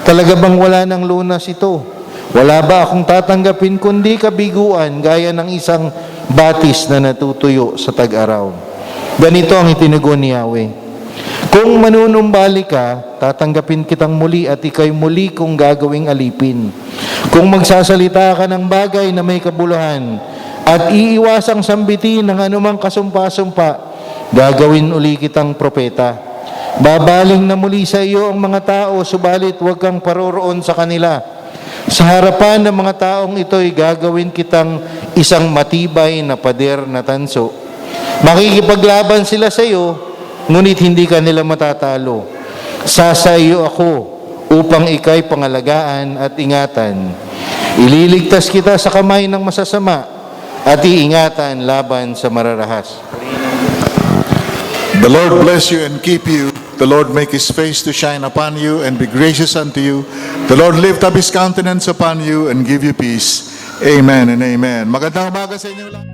Talaga bang wala ng lunas ito? Wala ba akong tatanggapin kundi kabiguan gaya ng isang batis na natutuyo sa tag-araw? Ganito ang itinugon ni Yahweh. Kung manunumbalik ka, tatanggapin kitang muli at ikay muli kong gagawing alipin. Kung magsasalita ka ng bagay na may kabuluhan, at iiwasang sambitin ng anumang kasumpa-sumpa, gagawin uli kitang propeta. Babaling na muli sa iyo ang mga tao, subalit huwag kang paroroon sa kanila. Sa harapan ng mga taong ito'y gagawin kitang isang matibay na pader na tanso. Makikipaglaban sila sa iyo, ngunit hindi ka nila matatalo. Sasayo ako upang ikay pangalagaan at ingatan. Ililigtas kita sa kamay ng masasama at iingatan laban sa mararahas. The Lord bless you and keep you. The Lord make His face to shine upon you and be gracious unto you. The Lord lift up His countenance upon you and give you peace. Amen and amen. Magandang umaga sa inyo lahat.